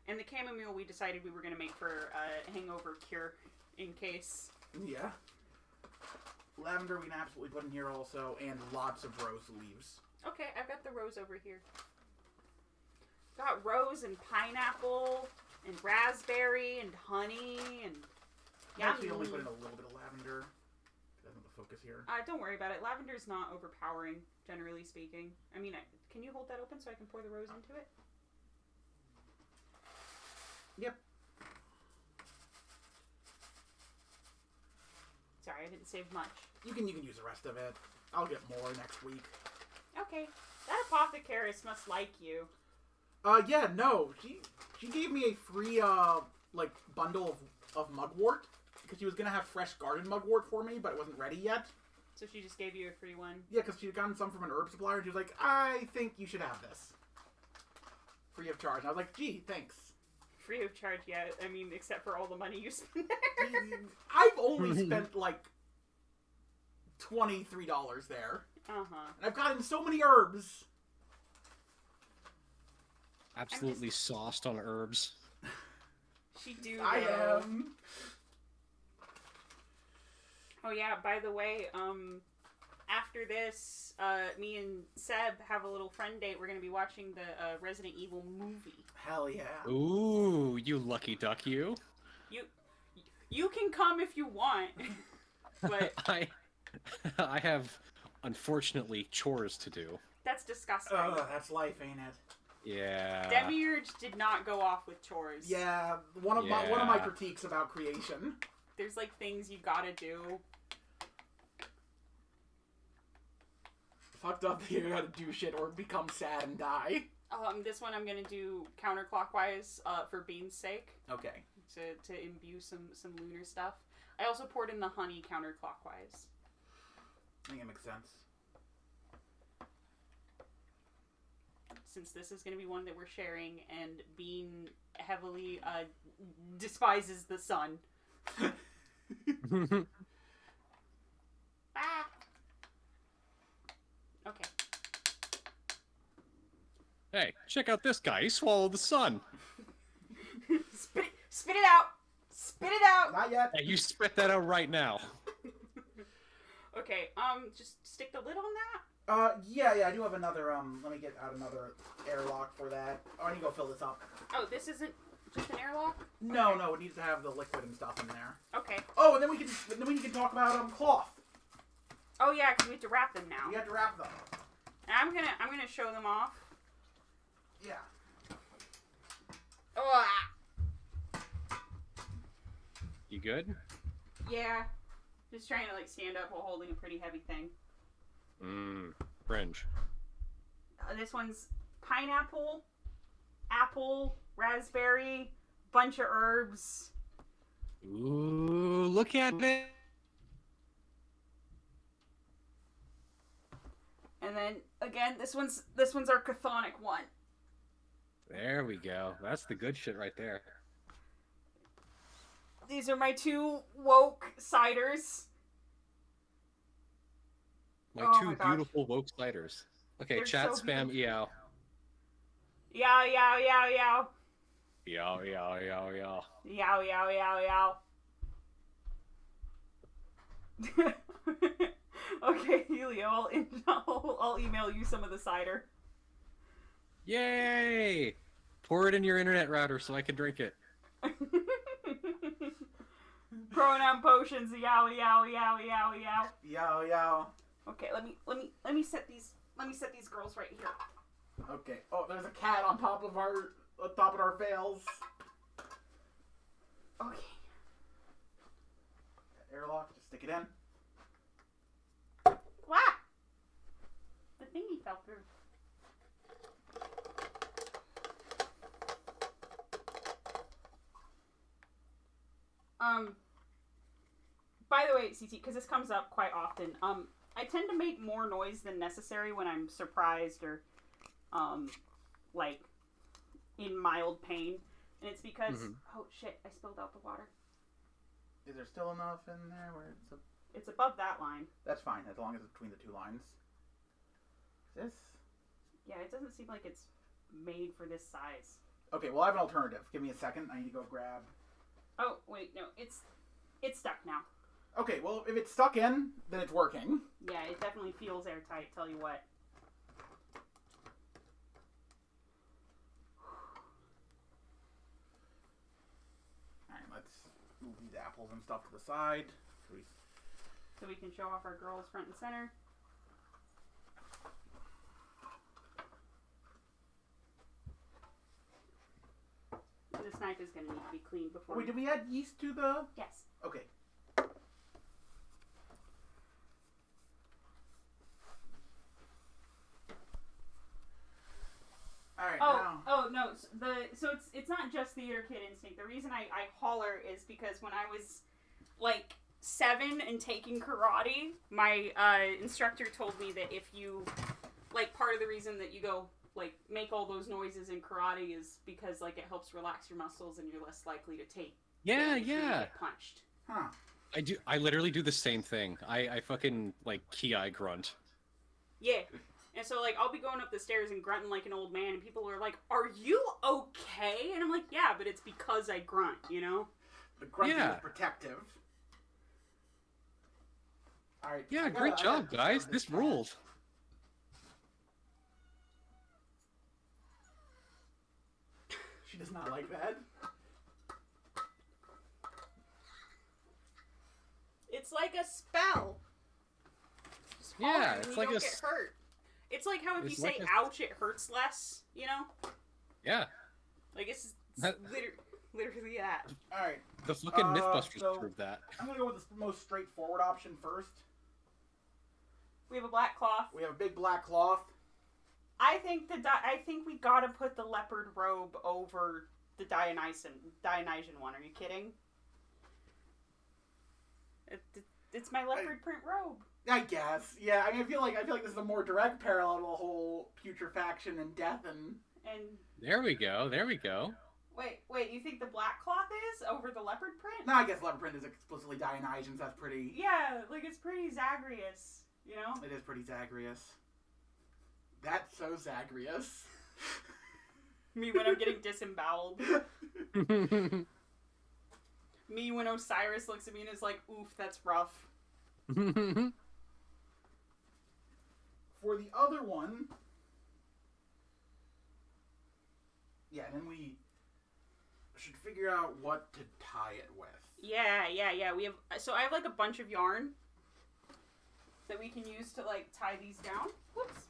And the chamomile we decided we were going to make for a hangover cure in case. Yeah. Lavender we can absolutely put in here also, and lots of rose leaves. Okay, I've got the rose over here. Got rose and pineapple and raspberry and honey and I actually only put in a little bit of lavender. That's not the focus here. Don't worry about it. Lavender's not overpowering, generally speaking. I mean, can you hold that open so I can pour the rose into it? Yep. Sorry, I didn't save much. You can use the rest of it. I'll get more next week. Okay. That apothecarist must like you. Yeah, no. She gave me a free bundle of mugwort because she was gonna have fresh garden mugwort for me, but it wasn't ready yet. So she just gave you a free one? Yeah, because she had gotten some from an herb supplier, and she was like, I think you should have this. Free of charge. And I was like, gee, thanks. Free of charge, yeah. I mean, except for all the money you spent there. I've only spent like $23 there. Uh-huh. And I've gotten so many herbs. Absolutely sauced on herbs. She do. I though. am. Oh yeah, by the way, after this, me and Seb have a little friend date. We're gonna be watching the Resident Evil movie. Hell yeah. Ooh, you lucky duck, you. You can come if you want, but I have, unfortunately, chores to do. that's disgusting. That's life, ain't it? Yeah. Demiurge did not go off with chores. Yeah, one of my critiques about creation. There's like things you gotta do. Fucked up that you gotta do shit or become sad and die. This one I'm gonna do counterclockwise for Bean's sake. Okay. To imbue some lunar stuff. I also poured in the honey counterclockwise. I think it makes sense. Since this is going to be one that we're sharing, and Bean heavily despises the sun. Ah. Okay. Hey, check out this guy. He swallowed the sun. Spit it out! Spit it out! Not yet. Hey, you spit that out right now. Okay, just stick the lid on that? Yeah, I do have another, let me get out another airlock for that. Oh, I need to go fill this up. Oh, this isn't just an airlock? No, Okay. no, it needs to have the liquid and stuff in there. Okay. Oh, and then we can talk about, cloth. Oh yeah, because we have to wrap them now. We have to wrap them. And I'm gonna show them off. Yeah. Oh, You good? yeah. Just trying to, like, stand up while holding a pretty heavy thing. Fringe. This one's pineapple, apple, raspberry, bunch of herbs. Ooh, look at it. And then, again, this one's our chthonic one. There we go. That's the good shit right there. These are my 2 woke ciders. My Oh two my gosh. beautiful woke ciders. Okay, They're chat so spam beautiful. EOW. Yow, yow, yow, yow. Yow, yow, yow, yow. Yow, yow, yow, yow. Okay, Helio, I'll email you some of the cider. Yay! Pour it in your internet router so I can drink it. Pronoun potions, yow, yow, yow, yow, yow. Yow. Okay, let me set these girls right here. Okay. Oh, there's a cat on top of our veils. Okay. Airlock, just stick it in. Wow! The thingy fell through. By the way, CT, because this comes up quite often, I tend to make more noise than necessary when I'm surprised or, like, in mild pain. And it's because, oh shit, I spilled out the water. Is there still enough in there where It's above that line. That's fine, as long as it's between the 2 lines. This? Yeah, it doesn't seem like it's made for this size. Okay, well I have an alternative. Give me a second. I need to go grab... Oh, wait, no, it's stuck now. Okay, well if it's stuck in, then it's working. Yeah, it definitely feels airtight, tell you what. Alright, let's move these apples and stuff to the side. So we can show off our girls front and center. This knife is going to need to be cleaned before... Wait, did we add yeast to the... Yes. Okay. Alright, now... Oh, no, so it's not just theater kid instinct. The reason I holler is because when I was, like, 7 and taking karate, my instructor told me that if you, like, part of the reason that you go, like, make all those noises in karate is because, like, it helps relax your muscles and you're less likely to take damage when you get punched. Huh. I literally do the same thing. I fucking, like, ki grunt. Yeah. And so, like, I'll be going up the stairs and grunting like an old man, and people are like, "Are you okay?" And I'm like, "Yeah, but it's because I grunt, you know?" The grunting is protective. Alright. Yeah, great job, guys. This ruled. She does not like that. It's like a spell. Just Yeah, holler and it's you like don't a get hurt. It's like how if you it's say like a- ouch, it hurts less, you know? Yeah. Like, it's That- literally that. Alright. The fucking Mythbusters so- proved that. I'm gonna go with the most straightforward option first. We have a black cloth. We have a big black cloth. I think we gotta put the leopard robe over the Dionysian one. Are you kidding? It's my leopard print robe. I guess. Yeah, I mean, I feel like this is a more direct parallel to the whole putrefaction and death and... There we go. There we go. Wait, you think the black cloth is over the leopard print? No, I guess leopard print is explicitly Dionysian, so that's pretty... Yeah, like, it's pretty Zagreus, you know? It is pretty Zagreus. That's so Zagreus. Me when I'm getting disemboweled. Me when Osiris looks at me and is like, oof, that's rough. For the other one... Yeah, then we should figure out what to tie it with. Yeah. We have... So I have, like, a bunch of yarn that we can use to, like, tie these down. Whoops.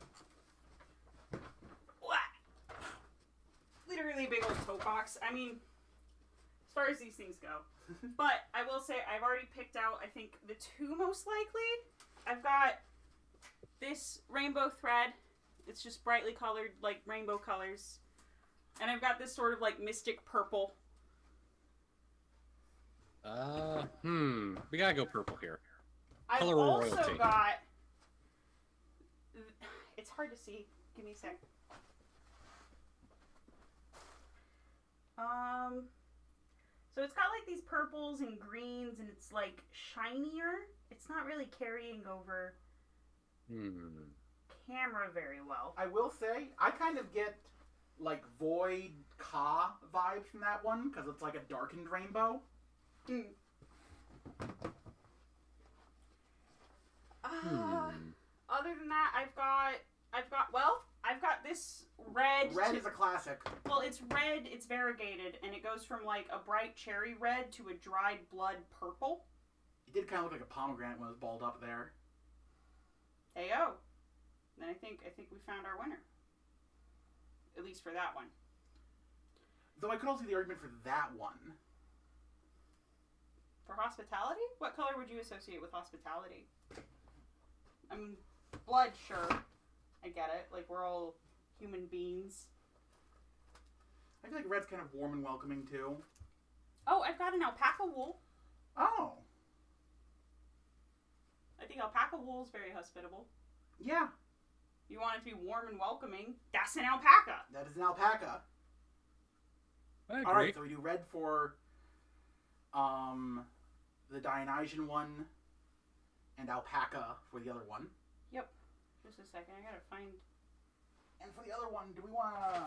Literally a big old tote box. I mean, as far as these things go. But I will say I've already picked out, I think, the two most likely. I've got this rainbow thread. It's just brightly colored, like rainbow colors. And I've got this sort of like mystic purple. We gotta go purple here. I've Color also royalty. got... It's hard to see. Give me a sec. So it's got like these purples and greens and it's like shinier. It's not really carrying over camera very well. I will say, I kind of get like Void Ka vibes from that one because it's like a darkened rainbow. Other than that, I've got this red. Red is a classic. Well, it's red, it's variegated, and it goes from like a bright cherry red to a dried blood purple. It did kind of look like a pomegranate when it was balled up there. Ayo. Then I think we found our winner. At least for that one. Though I could also see the argument for that one. For hospitality? What color would you associate with hospitality? I mean, blood, sure. I get it. Like, we're all human beings. I feel like red's kind of warm and welcoming, too. Oh, I've got an alpaca wool. Oh. I think alpaca wool is very hospitable. Yeah. You want it to be warm and welcoming. That's an alpaca. That is an alpaca. I agree. Alright, so we do red for the Dionysian one and alpaca for the other one. Yep. Just a second. I gotta find... And for the other one, do we want to...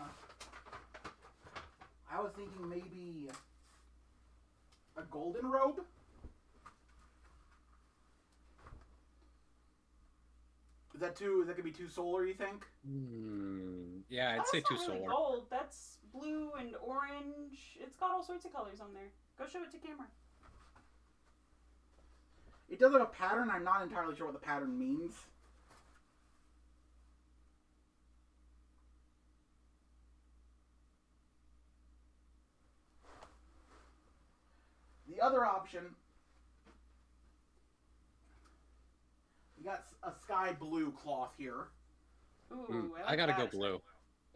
I was thinking maybe a golden robe? Is that gonna be too solar, you think? Yeah, I'd That's say not too really solar. gold. That's blue and orange. It's got all sorts of colors on there. Go show it to camera. It does have a pattern. I'm not entirely sure what the pattern means. The other option, we got a sky blue cloth here. Ooh, I gotta that. go blue.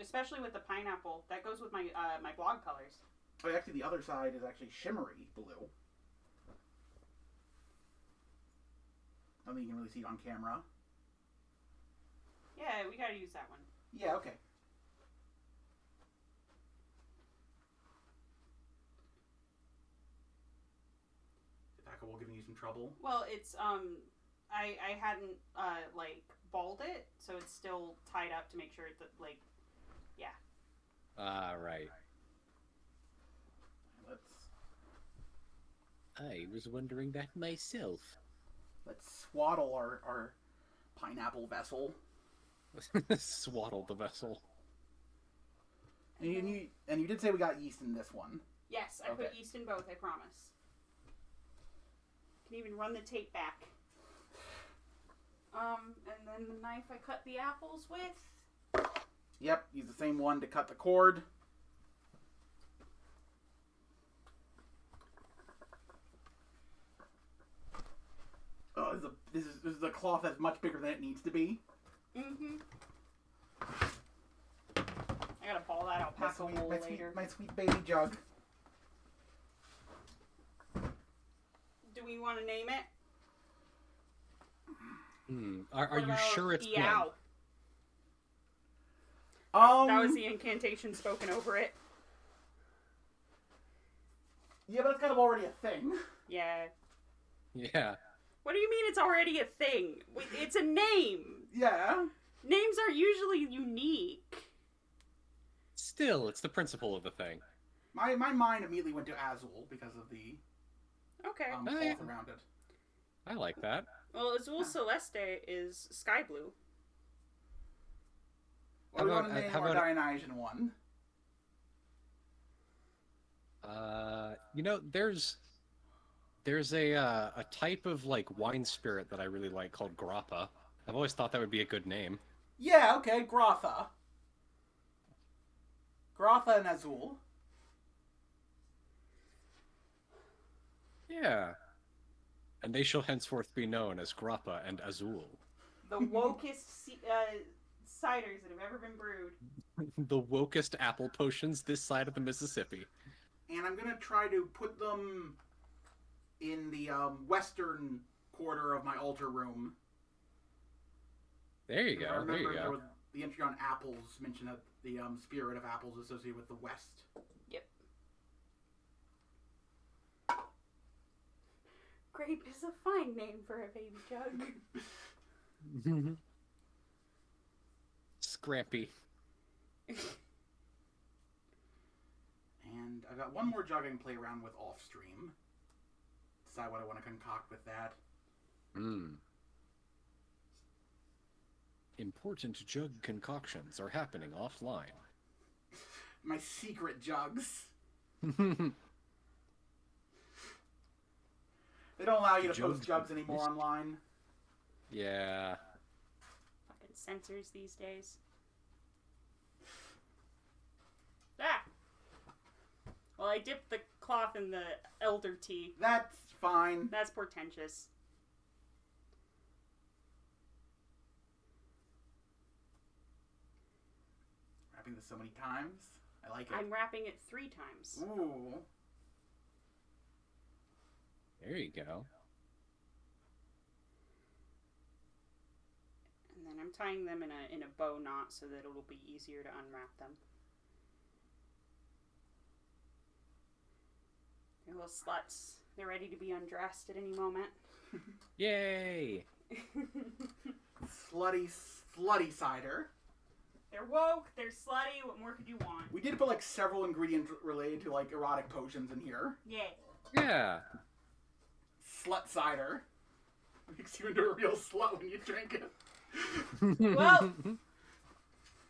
Especially with the pineapple. That goes with my my blog colors. Oh, actually, the other side is actually shimmery blue. I don't think you can really see it on camera. Yeah, we gotta use that one. Yeah, okay. Is Packable giving you some trouble? Well, it's I hadn't like balled it, so it's still tied up to make sure that like, yeah. Right. Let's I was wondering that myself. swaddle our pineapple vessel. Swaddle the vessel. And you did say we got yeast in this one. Yes, I put Okay. yeast in both. I promise. Can even run the tape back. And then the knife I cut the apples with. Yep, use the same one to cut the cord. Oh, this is a cloth that's much bigger than it needs to be. Mm-hmm. I gotta ball that alpaca wool later. My sweet baby jug. Do we want to name it? Are What you about sure it's Eow? one? That was the incantation spoken over it. Yeah, but that's kind of already a thing. Yeah. Yeah. What do you mean it's already a thing? It's a name. Yeah. Names are usually unique. still, it's the principle of the thing. My mind immediately went to Azul because of the Okay. cloth yeah. around it. I like that. Well, Azul Celeste is sky blue. Or we want to name our Dionysian one. You know, there's a type of like wine spirit that I really like called grappa. I've always thought that would be a good name. Yeah, okay, Grotha. Grotha and Azul. Yeah. And they shall henceforth be known as grappa and azul. The wokest ciders that have ever been brewed. The wokest apple potions this side of the Mississippi. And I'm gonna try to put them in the western quarter of my altar room. There you go. I remember There you there go. was the entry on apples mentioned that the spirit of apples associated with the west. Yep. Grape is a fine name for a baby jug. Scrappy. And I've got one more jug I can play around with off stream. Decide what I want to concoct with that. Important jug concoctions are happening offline. My secret jugs. They don't allow you to post jugs anymore online. Yeah. Fucking censors these days. Ah! Well, I dipped the cloth in the elder tea. That's fine. That's portentous. Wrapping this so many times. I like it. I'm wrapping it 3 times. Ooh. There you go. And then I'm tying them in a bow knot so that it'll be easier to unwrap them. They're little sluts. They're ready to be undressed at any moment. Yay! Slutty cider. They're woke, they're slutty, what more could you want? We did put like several ingredients related to like erotic potions in here. Yeah. Yeah. Slut cider. Makes you into a real slut when you drink it. Well,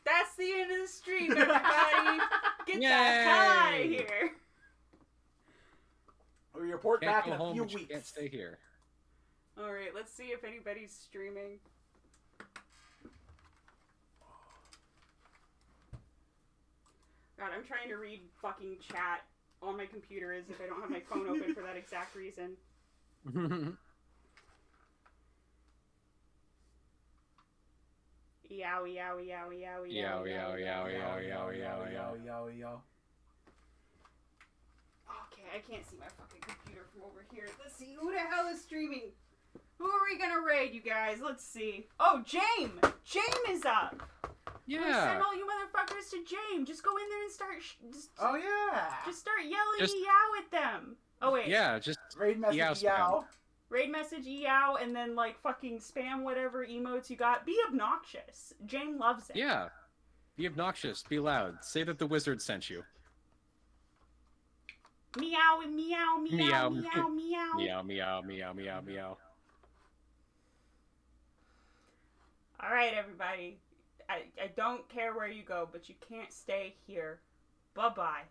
that's the end of the stream, everybody. Get the hell out of here. We'll report Can't back go in a home, few but you weeks. can't stay here. Alright, let's see if anybody's streaming. God, I'm trying to read fucking chat on my computer as if I don't have my phone open for that exact reason. Yow, yow, yow, yow, yow, yow, yow, Yo. Okay, I can't see my fucking computer from over here. Let's see, who the hell is streaming? Who are we gonna raid, you guys? Let's see. Oh, Jame! Jame is up! Yeah. Send all you motherfuckers to Jame. Just go in there and start Oh yeah. just start yelling yow at them. Oh wait. Yeah, just Raid message Yow yow. Raid message yow and then like fucking spam whatever emotes you got. Be obnoxious. Jame loves it. yeah. Be obnoxious. Be loud. Say that the wizard sent you. Meow and meow meow Meow. meow meow. Meow, meow, meow, meow, meow. All right, everybody. I don't care where you go, but you can't stay here. Bye-bye.